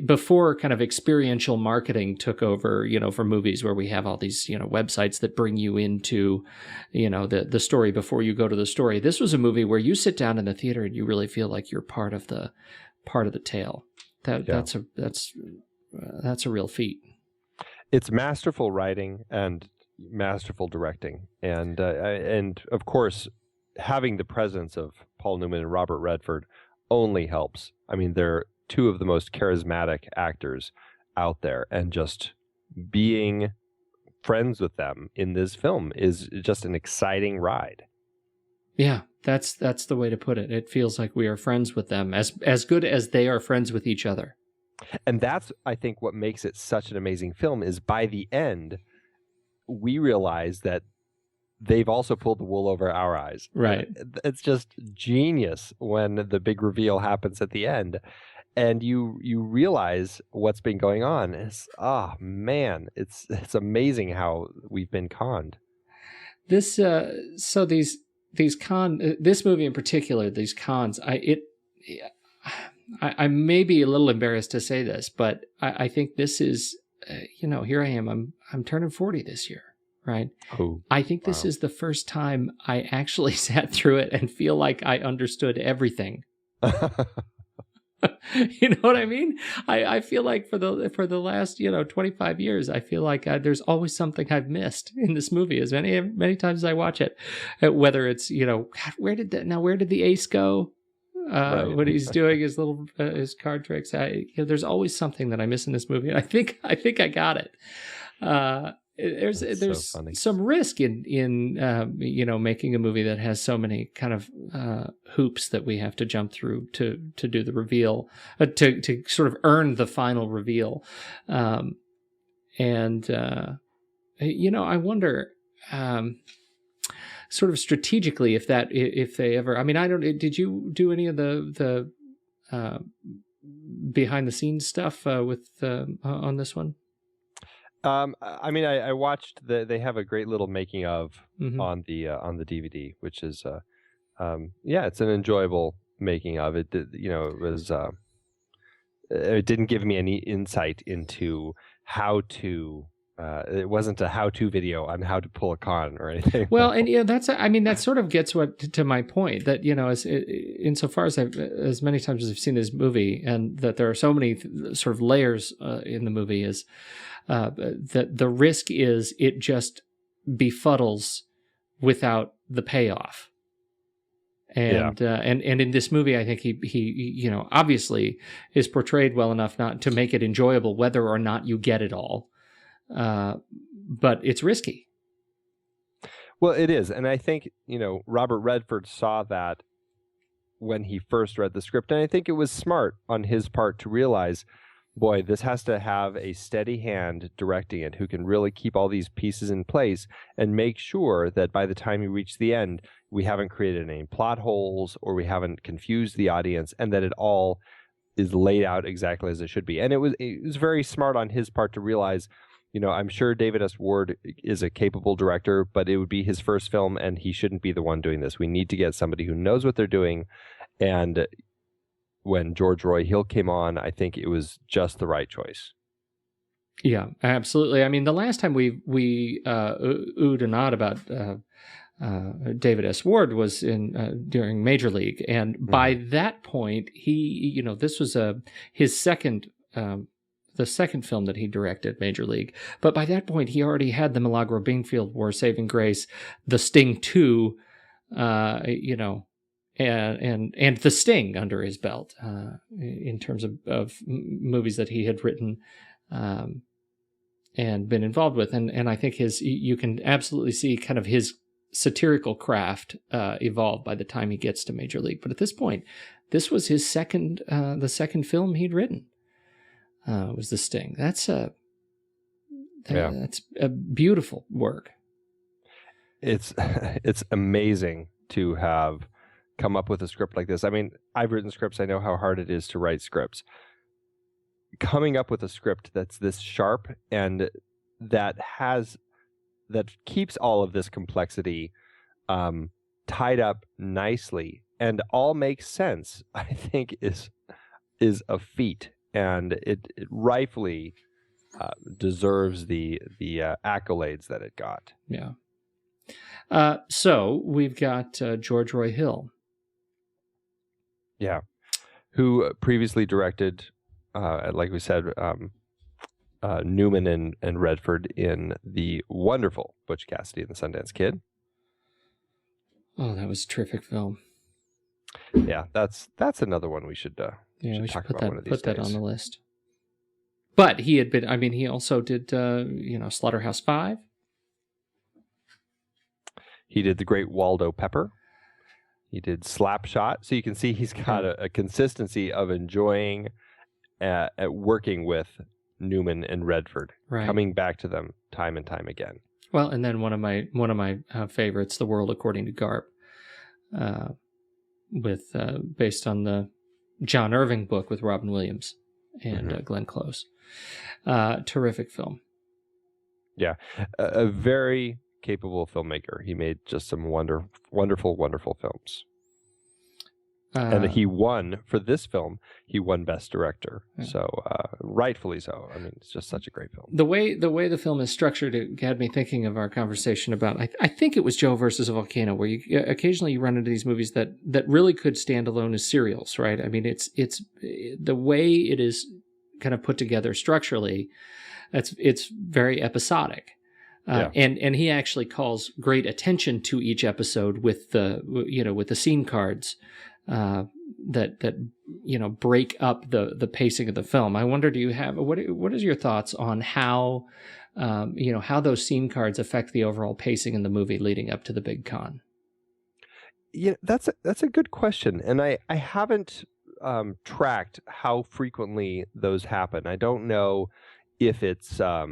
before kind of experiential marketing took over, for movies where we have all these websites that bring you into the story before you go to the story. This was a movie where you sit down in the theater and you really feel like you're part of the tale. That's a real feat. It's masterful writing and masterful directing, and of course, having the presence of Paul Newman and Robert Redford only helps. I mean, they're two of the most charismatic actors out there, and just being friends with them in this film is just an exciting ride. Yeah, that's the way to put it. It feels like we are friends with them, as good as they are friends with each other. And that's, I think, what makes it such an amazing film, is by the end, we realize that they've also pulled the wool over our eyes. Right. It's just genius when the big reveal happens at the end, and you realize what's been going on. It's amazing how we've been conned. This these this movie in particular, these cons, I may be a little embarrassed to say this, but I think this is, here I am. I'm turning 40 this year, right? Oh, I think this is the first time I actually sat through it and feel like I understood everything. You know what I mean? I feel like for the last 25 years, I feel like there's always something I've missed in this movie. As many times as I watch it, whether it's where did the ace go? Right. When he's doing his little his card tricks, there's always something that I miss in this movie. I think I got it. There's so some risk in making a movie that has so many kind of hoops that we have to jump through to do the reveal, to sort of earn the final reveal, I wonder. Sort of strategically, if they ever, I mean, I don't. Did you do any of the behind the scenes stuff with on this one? I mean, I watched they have a great little making of Mm-hmm. on the DVD, which is it's an enjoyable making of. It was it didn't give me any insight into how to. It wasn't a how-to video on how to pull a con or anything. Well, and that sort of gets to my point that, as insofar as many times as I've seen this movie, and that there are so many sort of layers in the movie, is that the risk is it just befuddles without the payoff. And and in this movie, I think he obviously is portrayed well enough not to make it enjoyable, whether or not you get it all. But it's risky. Well, it is. And I think, Robert Redford saw that when he first read the script. And I think it was smart on his part to realize, boy, this has to have a steady hand directing it who can really keep all these pieces in place and make sure that by the time you reach the end, we haven't created any plot holes or we haven't confused the audience, and that it all is laid out exactly as it should be. And it was very smart on his part to realize, I'm sure David S. Ward is a capable director, but it would be his first film, and he shouldn't be the one doing this. We need to get somebody who knows what they're doing. And when George Roy Hill came on, I think it was just the right choice. Yeah, absolutely. I mean, the last time we oohed and ahhed about David S. Ward was during Major League, and by that point, he, this was his second. The second film that he directed, Major League. But by that point, he already had the Milagro Bingfield War, Saving Grace, The Sting 2, and The Sting under his belt in terms of movies that he had written and been involved with. And I think you can absolutely see kind of his satirical craft evolve by the time he gets to Major League. But at this point, this was his the second film he'd written. Was The Sting. That's a beautiful work. It's amazing to have come up with a script like this. I mean, I've written scripts. I know how hard it is to write scripts. Coming up with a script that's this sharp and that keeps all of this complexity tied up nicely and all makes sense, I think is a feat. And it rightfully deserves the accolades that it got. Yeah. So we've got George Roy Hill. Yeah. Who previously directed, like we said, Newman and Redford in the wonderful Butch Cassidy and the Sundance Kid. Oh, that was a terrific film. Yeah, that's another one we should we should talk put about that one of these days. on the list. But he had been, he also did, Slaughterhouse-5. He did The Great Waldo Pepper. He did Slapshot. So you can see he's got a consistency of enjoying at working with Newman and Redford, right. Coming back to them time and time again. Well, and then one of my favorites, The World According to Garp, based on the John Irving book with Robin Williams and Glenn Close. Terrific film. Yeah, a very capable filmmaker. He made just some wonderful films. And he won for this film. He won Best Director, so rightfully so. I mean, it's just such a great film. The way the film is structured, it had me thinking of our conversation about. I think it was Joe versus a Volcano, where you occasionally run into these movies that really could stand alone as serials, right? I mean, it's the way it is kind of put together structurally. It's very episodic. And he actually calls great attention to each episode with the scene cards that break up the pacing of the film. I wonder, do you have what is your thoughts on how how those scene cards affect the overall pacing in the movie leading up to the big con? Yeah, that's a good question, and I haven't tracked how frequently those happen. I don't know if it's I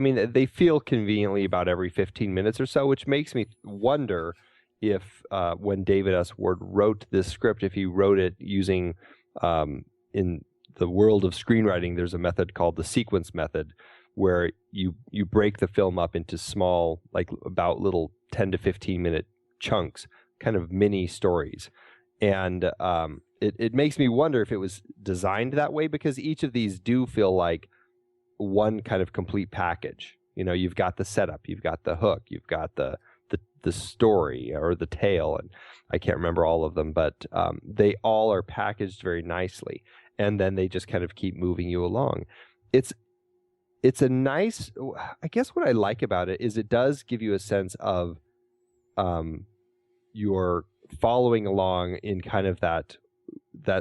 mean, they feel conveniently about every 15 minutes or so, which makes me wonder if when David S. Ward wrote this script, if he wrote it using, in the world of screenwriting, there's a method called the sequence method, where you break the film up into small, like about little 10 to 15 minute chunks, kind of mini stories. And it makes me wonder if it was designed that way, because each of these do feel like one kind of complete package. You've got the setup, you've got the hook, you've got the story or the tale, and I can't remember all of them, but they all are packaged very nicely, and then they just kind of keep moving you along. It's a nice, I guess what I like about it is it does give you a sense of you're following along in kind of that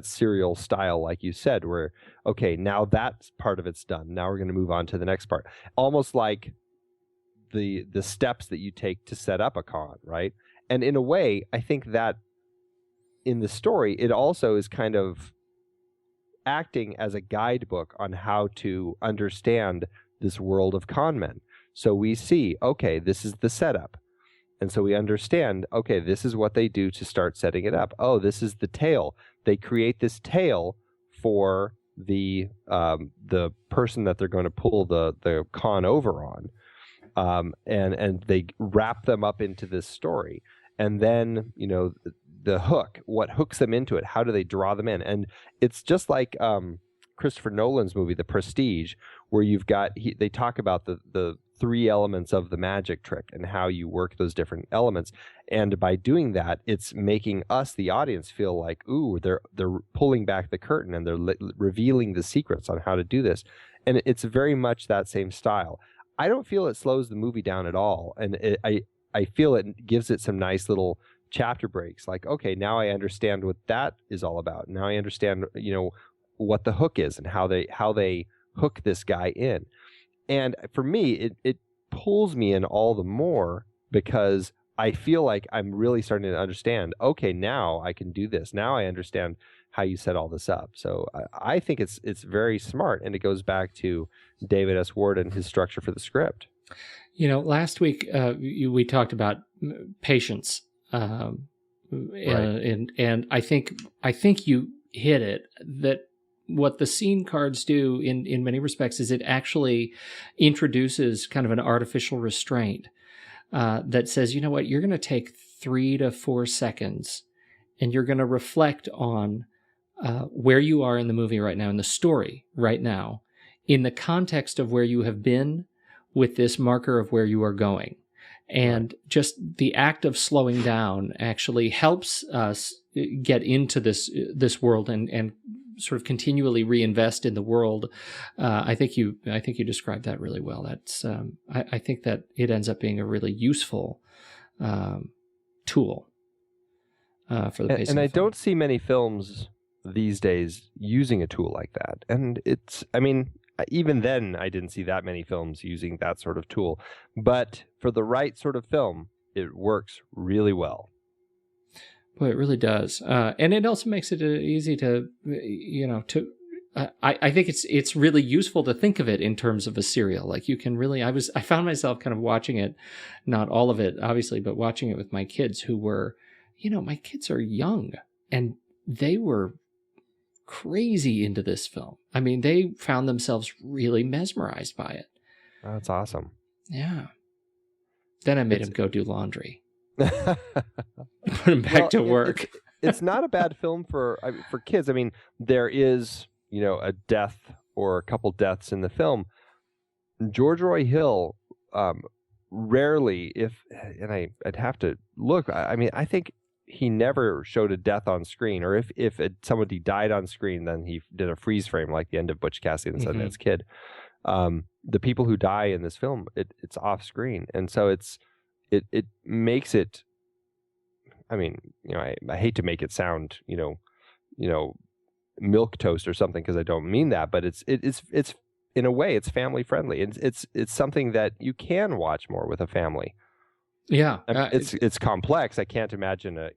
serial style, like you said, where, okay, now that part of it's done. Now we're going to move on to the next part. Almost like the steps that you take to set up a con, right? And in a way, I think that in the story, it also is kind of acting as a guidebook on how to understand this world of con men. So we see, okay, this is the setup. And so we understand, okay, this is what they do to start setting it up. Oh, this is the tale. They create this tale for the person that they're going to pull the con over on. And they wrap them up into this story. And then, the hook, what hooks them into it? How do they draw them in? And it's just like Christopher Nolan's movie, The Prestige, where you've got, they talk about the three elements of the magic trick and how you work those different elements. And by doing that, it's making us, the audience, feel like, ooh, they're pulling back the curtain and they're revealing the secrets on how to do this. And it's very much that same style. I don't feel it slows the movie down at all. And I feel it gives it some nice little chapter breaks, like, okay, now I understand what that is all about. Now I understand, what the hook is and how they hook this guy in. And for me, it pulls me in all the more because I feel like I'm really starting to understand, okay, now I can do this. Now I understand how you set all this up. So I think it's very smart, and it goes back to David S. Ward and his structure for the script. Last week we talked about patience. Right. And I think you hit it, that what the scene cards do in many respects is it actually introduces kind of an artificial restraint that says, you know what, you're going to take 3 to 4 seconds and you're going to reflect on where you are in the movie right now, in the story right now, in the context of where you have been with this marker of where you are going. And just the act of slowing down actually helps us get into this world and sort of continually reinvest in the world. I think you described that really well. That's I think that it ends up being a really useful tool for the pacing. And I don't see many films these days using a tool like that. And even then, I didn't see that many films using that sort of tool. But for the right sort of film, it works really well. Boy, it really does. And it also makes it easy to, I think it's really useful to think of it in terms of a serial. Like you can really, I found myself kind of watching it, not all of it, obviously, but watching it with my kids who were, my kids are young and they were crazy into this film. I mean, they found themselves really mesmerized by it. Oh, that's awesome. Yeah. Then I made him go do laundry. Put him back to work. It's not a bad film for kids. I mean, there is, a death or a couple deaths in the film. George Roy Hill rarely, I'd have to look. I think he never showed a death on screen, or if somebody died on screen, then he did a freeze frame like the end of Butch Cassidy and the Sundance Kid. The people who die in this film, it's off screen, and so it makes it. I mean, I hate to make it sound, milk toast or something, because I don't mean that, but it's in a way it's family friendly, and it's something that you can watch more with a family. Yeah, it's complex. I can't imagine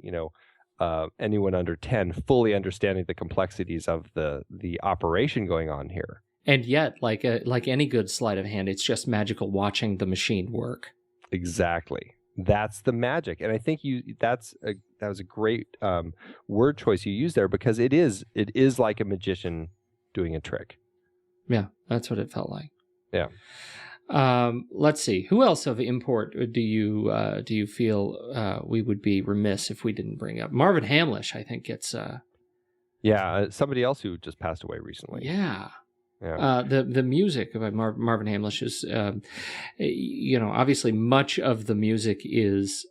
anyone under 10 fully understanding the complexities of the operation going on here. And yet, like any good sleight of hand, it's just magical watching the machine work. Exactly. That's the magic, and I think that was a great word choice you used there, because it is like a magician doing a trick. Yeah, that's what it felt like. Yeah. Let's see. Who else of import do you feel we would be remiss if we didn't bring up? Marvin Hamlisch, I think, gets Yeah, somebody else who just passed away recently. Yeah. Yeah. The music by Marvin Hamlisch is, obviously much of the music is,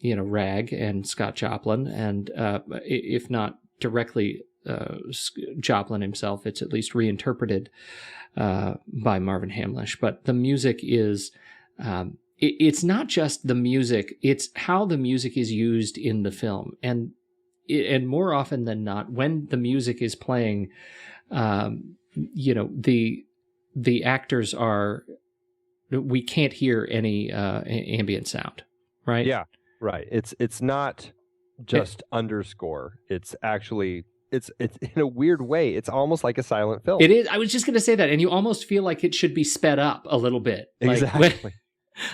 Rag and Scott Joplin, and if not directly Joplin himself, it's at least reinterpreted by Marvin Hamlisch. But the music is, it's not just the music; it's how the music is used in the film, and more often than not, when the music is playing. The actors we can't hear any ambient sound, right? Yeah, right. It's not just underscore. It's actually it's in a weird way. It's almost like a silent film. It is. I was just going to say that, and you almost feel like it should be sped up a little bit. Exactly.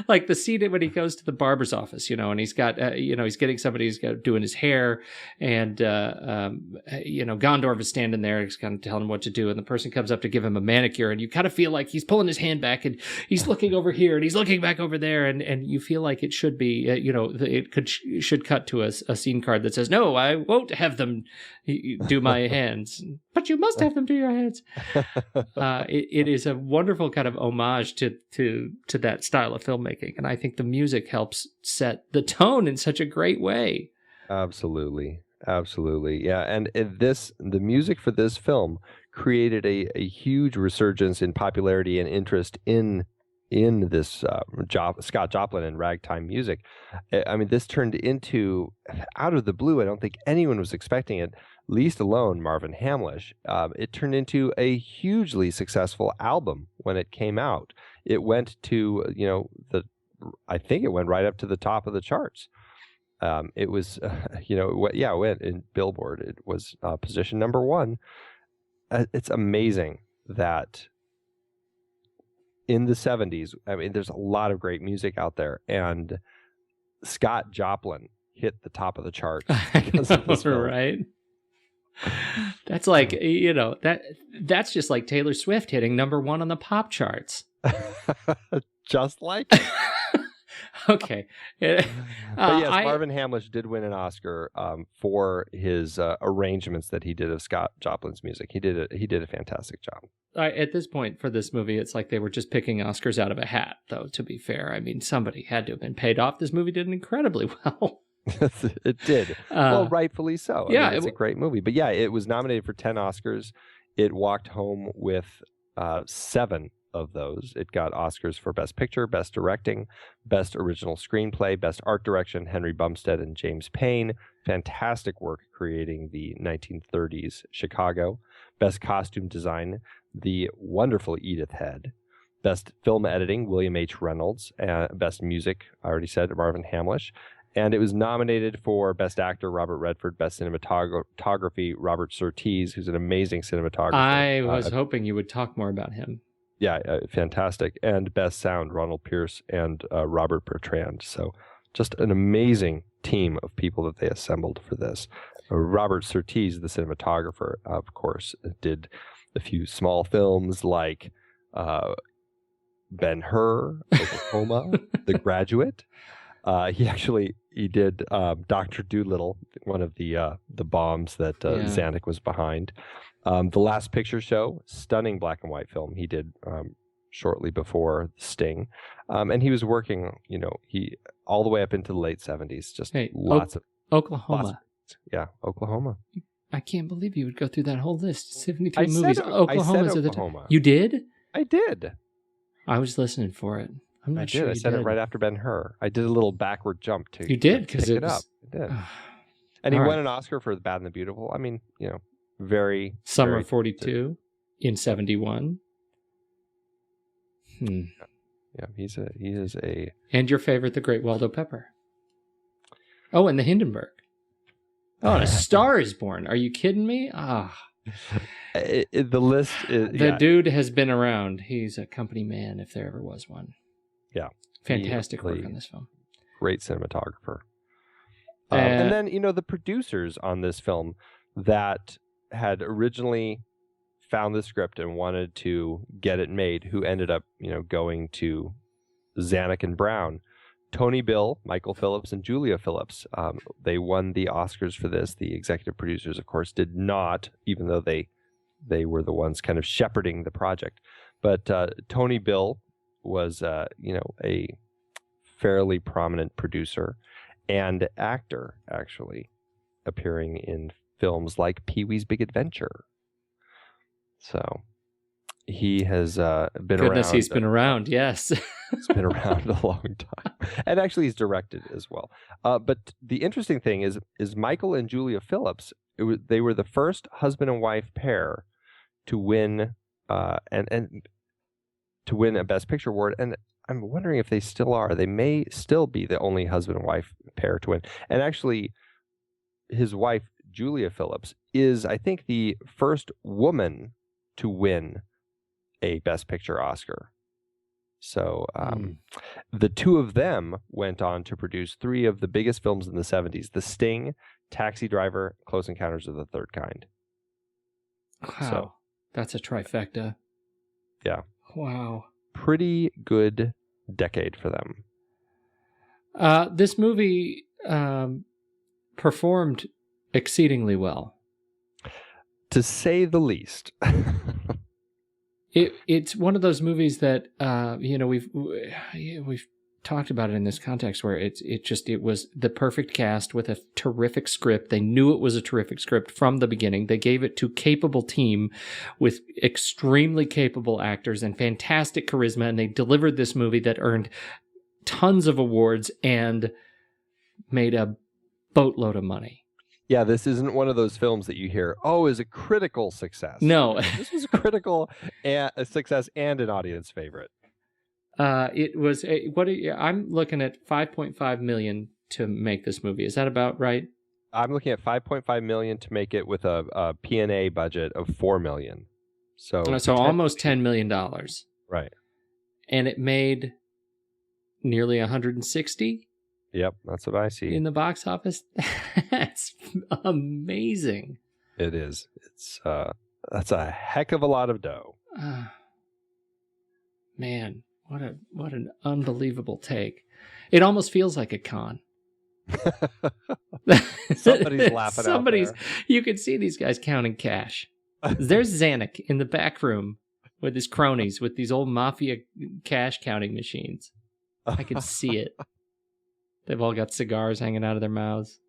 Like the scene when he goes to the barber's office, and he's got, he's getting somebody who's doing his hair, and Gondorf is standing there, he's kind of telling him what to do, and the person comes up to give him a manicure, and you kind of feel like he's pulling his hand back, and he's looking over here, and he's looking back over there, and you feel like it should be, should cut to a scene card that says, "No, I won't have them do my hands," but you must have them do your hands. It is a wonderful kind of homage to that style of filmmaking, and I think the music helps set the tone in such a great way. Absolutely, yeah. And the music for this film created a huge resurgence in popularity and interest in this Scott Joplin and ragtime music. I mean, this turned into, out of the blue, I don't think anyone was expecting it, least alone Marvin Hamlisch. It turned into a hugely successful album when it came out. It went to, I think it went right up to the top of the charts. It was, it went in Billboard. It was position number 1. It's amazing that in the 70s, I mean, there's a lot of great music out there, and Scott Joplin hit the top of the chart. Right? That's like, that's just like Taylor Swift hitting number 1 on the pop charts. Just like it. Okay. But yes, Marvin Hamlisch did win an Oscar for his arrangements that he did of Scott Joplin's music. He did a fantastic job. At this point for this movie, it's like they were just picking Oscars out of a hat, though, to be fair. I mean, somebody had to have been paid off. This movie did incredibly well. It did. Well, rightfully so. Yeah, it's a great movie. But yeah, it was nominated for 10 Oscars. It walked home with 7 of those. It got Oscars for Best Picture, Best Directing, Best Original Screenplay, Best Art Direction, Henry Bumstead and James Payne. Fantastic work creating the 1930s Chicago. Best Costume Design, the wonderful Edith Head. Best Film Editing, William H. Reynolds. Best Music, I already said, Marvin Hamlisch. And it was nominated for Best Actor, Robert Redford, Best Cinematography, Robert Surtees, who's an amazing cinematographer. I was hoping you would talk more about him. Yeah, fantastic. And Best Sound, Ronald Pierce and Robert Bertrand. So just an amazing team of people that they assembled for this. Robert Surtees, the cinematographer, of course, did a few small films like Ben-Hur, Oklahoma, The Graduate. He did Dr. Dolittle, one of the bombs that Zanuck was behind. The Last Picture Show, stunning black and white film he did shortly before Sting. And he was working, he all the way up into the late 70s. Just lots of Oklahoma. Oklahoma. I can't believe you would go through that whole list. 73 movies. I said Oklahoma's at the top. You did? I did. I was listening for it. I'm not sure. I said it right after Ben-Hur. I did a little backward jump too. You did, because it up. I did. And he won an Oscar for The Bad and the Beautiful. I mean, very Summer of 42 in 71. Yeah, he is a. And your favorite, The Great Waldo Pepper. Oh, and The Hindenburg. Oh, and A Star is Born. Are you kidding me? The list is... The dude has been around. He's a company man, if there ever was one. Yeah. Fantastic work on this film. Great cinematographer. And then, the producers on this film that had originally found the script and wanted to get it made, who ended up, going to Zanuck and Brown, Tony Bill, Michael Phillips, and Julia Phillips. They won the Oscars for this. The executive producers, of course, did not, even though they were the ones kind of shepherding the project. But Tony Bill was, a fairly prominent producer and actor, actually, appearing in films like Pee-wee's Big Adventure. So he has been around. Goodness, he's been around, yes. He's been around a long time. And actually, he's directed as well. But the interesting thing is Michael and Julia Phillips, they were the first husband and wife pair to win and to win a Best Picture award. And I'm wondering if they still are. They may still be the only husband and wife pair to win. And actually, his wife, Julia Phillips, is, I think, the first woman to win a Best Picture Oscar. So the two of them went on to produce 3 of the biggest films in the 70s: The Sting, Taxi Driver, Close Encounters of the Third Kind. Wow. So, that's a trifecta. Yeah. Wow. Pretty good decade for them. This movie performed exceedingly well, to say the least. It's one of those movies that we've talked about it in this context where it was the perfect cast with a terrific script. They knew it was a terrific script from the beginning. They gave it to capable team with extremely capable actors and fantastic charisma, and they delivered this movie that earned tons of awards and made a boatload of money. Yeah, this isn't one of those films that you hear, is a critical success. No. This was a critical a success and an audience favorite. It was I'm looking at $5.5 million to make this movie. Is that about right? I'm looking at $5.5 million to make it with a P&A budget of $4 million. So almost $10 million. Right. And it made nearly 160. Yep, that's what I see. In the box office. That's amazing. It is. It's that's a heck of a lot of dough. Man, what an unbelievable take. It almost feels like a con. Somebody's laughing out there. You can see these guys counting cash. There's Zanuck in the back room with his cronies with these old mafia cash counting machines. I can see it. They've all got cigars hanging out of their mouths.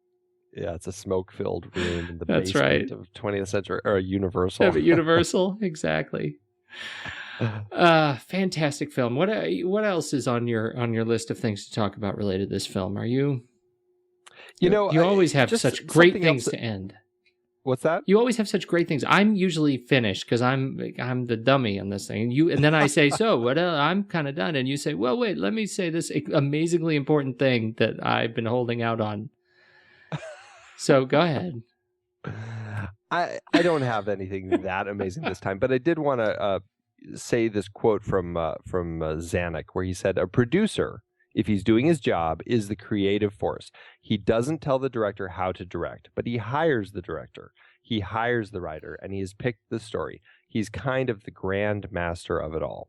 Yeah, it's a smoke-filled room in the That's basement right. of 20th century, or a Universal. Universal, exactly. Fantastic film. What else is on your list of things to talk about related to this film? Are you? You always have such great things to end. What's that? You always have such great things. I'm usually finished because I'm the dummy on this thing. And then I say, so what? I'm kind of done, and you say, well, wait, let me say this amazingly important thing that I've been holding out on. So go ahead. I don't have anything that amazing this time, but I did want to say this quote from Zanuck, where he said, "A producer, if he's doing his job, is the creative force. He doesn't tell the director how to direct, but he hires the director. He hires the writer, and he has picked the story. He's kind of the grand master of it all."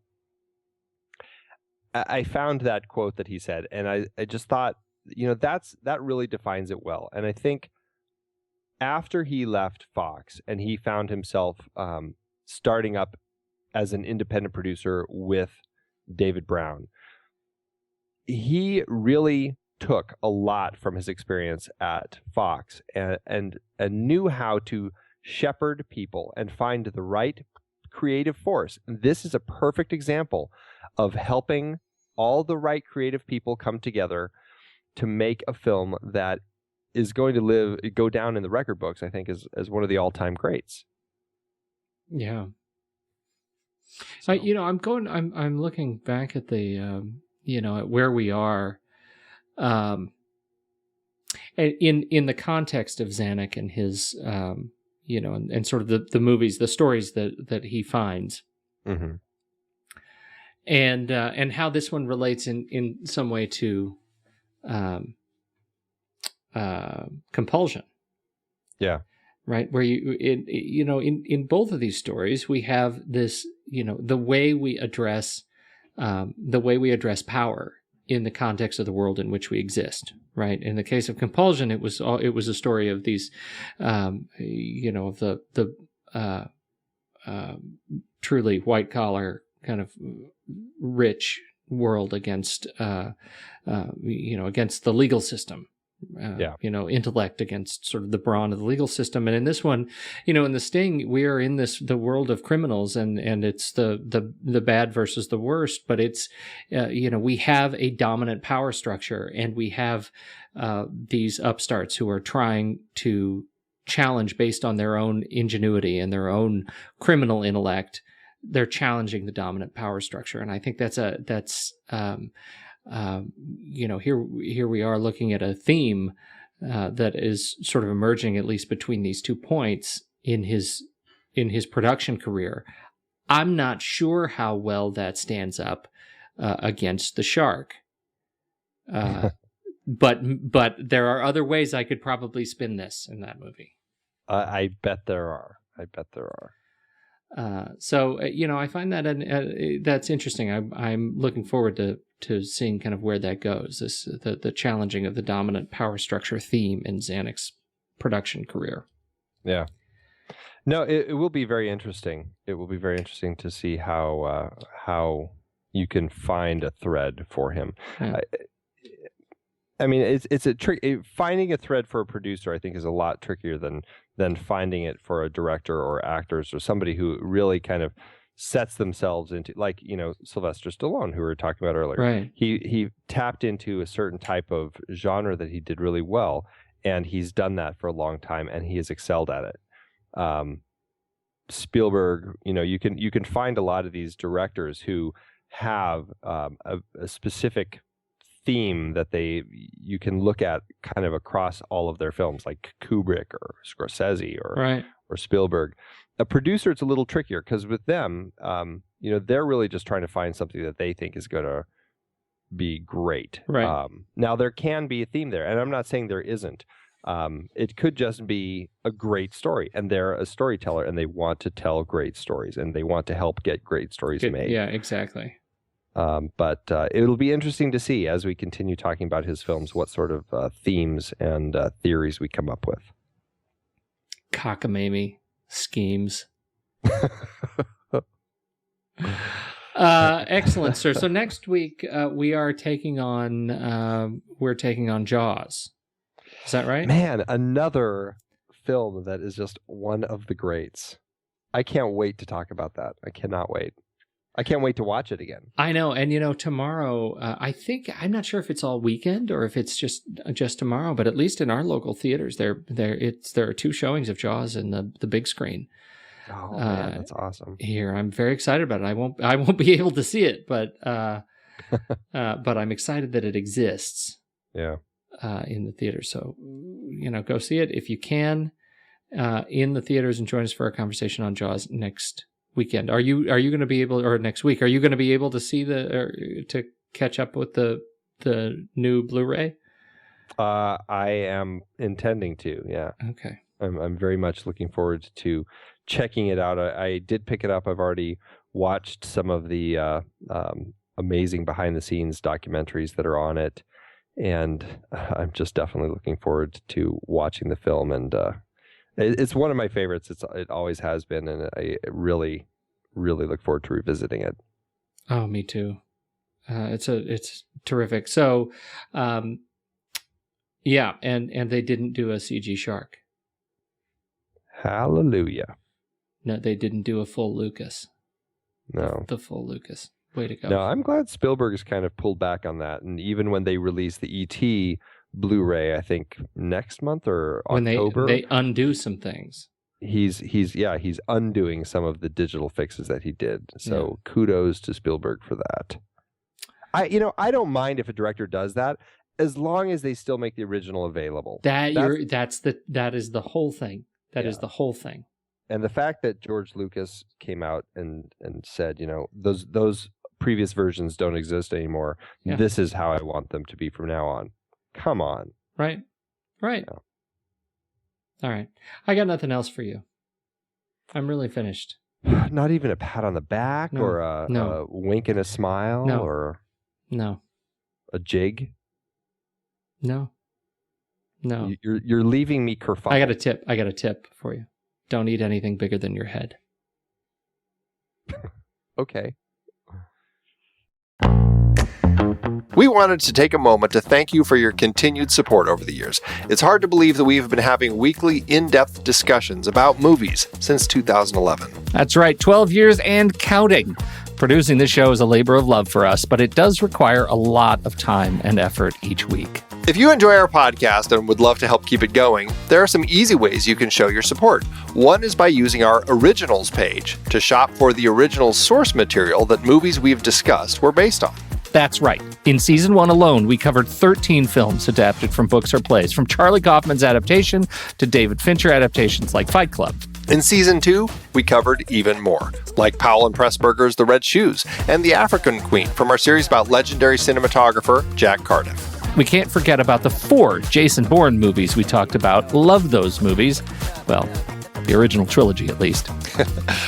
I found that quote that he said, and I just thought, that really defines it well. And I think after he left Fox and he found himself starting up as an independent producer with David Brown, he really took a lot from his experience at Fox and knew how to shepherd people and find the right creative force. This is a perfect example of helping all the right creative people come together to make a film that is going to go down in the record books, I think, as one of the all-time greats. Yeah. So. I'm looking back at the at where we are, in the context of Zanuck and his, and sort of the movies, the stories that he finds, mm-hmm. and how this one relates in some way to compulsion. Yeah. Right, where in both of these stories we have this, the way we address power in the context of the world in which we exist, right? In the case of Compulsion, it was a story of these, of the truly white collar kind of rich world against against the legal system. Intellect against sort of the brawn of the legal system. And in this one, in The Sting, we are in the world of criminals, and it's the bad versus the worst, but it's, we have a dominant power structure, and we have these upstarts who are trying to challenge based on their own ingenuity and their own criminal intellect. They're challenging the dominant power structure. And I think here we are looking at a theme that is sort of emerging, at least between these 2 points in his production career. I'm not sure how well that stands up against The Shark, but there are other ways I could probably spin this in that movie. I bet there are. I find that that's interesting. I'm looking forward to seeing kind of where that goes. The challenging of the dominant power structure theme in Zanuck's production career. Yeah. No, it will be very interesting. It will be very interesting to see how you can find a thread for him. Yeah. I mean, it's a trick. Finding a thread for a producer, I think, is a lot trickier than finding it for a director or actors or somebody who really kind of sets themselves into, like, Sylvester Stallone, who we were talking about earlier. Right. He tapped into a certain type of genre that he did really well, and he's done that for a long time, and he has excelled at it. Spielberg, you can find a lot of these directors who have a specific theme that you can look at kind of across all of their films, like Kubrick or Scorsese or Spielberg. A producer, it's a little trickier because with them, they're really just trying to find something that they think is going to be great. Right. Now there can be a theme there, and I'm not saying there isn't. It could just be a great story, and they're a storyteller, and they want to tell great stories, and they want to help get great stories made. Yeah, exactly. But it'll be interesting to see as we continue talking about his films what sort of themes and theories we come up with. Cockamamie schemes. Excellent, sir. So next week we're taking on Jaws. Is that right? Man, another film that is just one of the greats. I can't wait to talk about that. I cannot wait. I can't wait to watch it again. I know, and tomorrow, I'm not sure if it's all weekend or if it's just tomorrow, but at least in our local theaters, there are 2 showings of Jaws in the big screen. Oh man, that's awesome! Here, I'm very excited about it. I won't be able to see it, but I'm excited that it exists. Yeah. In the theater, so go see it if you can in the theaters, and join us for a conversation on Jaws next weekend. Are you going to be able, or next week, are you going to be able to see to catch up with the new Blu-ray? I am intending to. Yeah. Okay. I'm very much looking forward to checking it out. I did pick it up. I've already watched some of the amazing behind-the-scenes documentaries that are on it, and I'm just definitely looking forward to watching the film. And it's one of my favorites. It always has been, and I really, really look forward to revisiting it. Oh, me too. It's terrific. So, yeah, and they didn't do a CG shark. Hallelujah. No, they didn't do a full Lucas. No. The full Lucas. Way to go. No, I'm glad Spielberg's kind of pulled back on that. And even when they release the E.T. Blu-ray, I think next month or October, when they undo some things. He's undoing some of the digital fixes that he did. So kudos to Spielberg for that. I don't mind if a director does that, as long as they still make the original available. That is the whole thing. That is the whole thing. And the fact that George Lucas came out and said, those previous versions don't exist anymore. Yeah. This is how I want them to be from now on. Come on. Right. Yeah. All right. I got nothing else for you. I'm really finished. Not even a pat on the back or a wink and a smile? No. Or... No. A jig? No. You're leaving me kerfuffled. I got a tip for you. Don't eat anything bigger than your head. Okay. We wanted to take a moment to thank you for your continued support over the years. It's hard to believe that we have been having weekly, in-depth discussions about movies since 2011. That's right, 12 years and counting. Producing this show is a labor of love for us, but it does require a lot of time and effort each week. If you enjoy our podcast and would love to help keep it going, there are some easy ways you can show your support. One is by using our Originals page to shop for the original source material that movies we've discussed were based on. That's right. In Season 1 alone, we covered 13 films adapted from books or plays, from Charlie Kaufman's adaptation to David Fincher adaptations like Fight Club. In Season 2, we covered even more, like Powell and Pressburger's The Red Shoes and The African Queen from our series about legendary cinematographer Jack Cardiff. We can't forget about the 4 Jason Bourne movies we talked about. Love those movies. Well, the original trilogy, at least.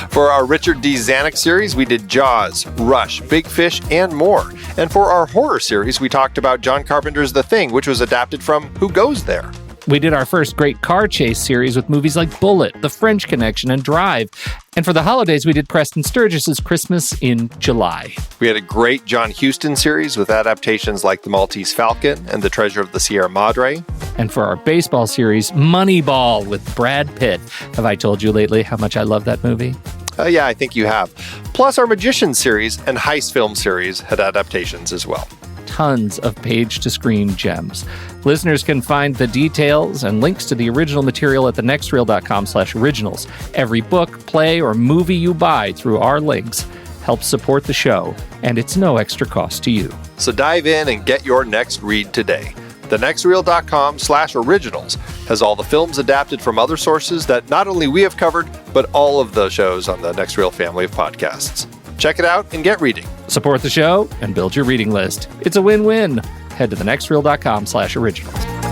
For our Richard D. Zanuck series, we did Jaws, Rush, Big Fish, and more. And for our horror series, we talked about John Carpenter's The Thing, which was adapted from Who Goes There? We did our first great car chase series with movies like Bullet, The French Connection, and Drive. And for the holidays, we did Preston Sturgis's Christmas in July. We had a great John Huston series with adaptations like The Maltese Falcon and The Treasure of the Sierra Madre. And for our baseball series, Moneyball with Brad Pitt. Have I told you lately how much I love that movie? Yeah, I think you have. Plus, our Magician series and Heist film series had adaptations as well. Tons of page-to-screen gems. Listeners can find the details and links to the original material at thenextreel.com/originals. Every book, play, or movie you buy through our links helps support the show, and it's no extra cost to you. So dive in and get your next read today. thenextreel.com/originals has all the films adapted from other sources that not only we have covered, but all of the shows on the Next Reel family of podcasts. Check it out and get reading. Support the show and build your reading list. It's a win-win. Head to thenextreel.com/originals.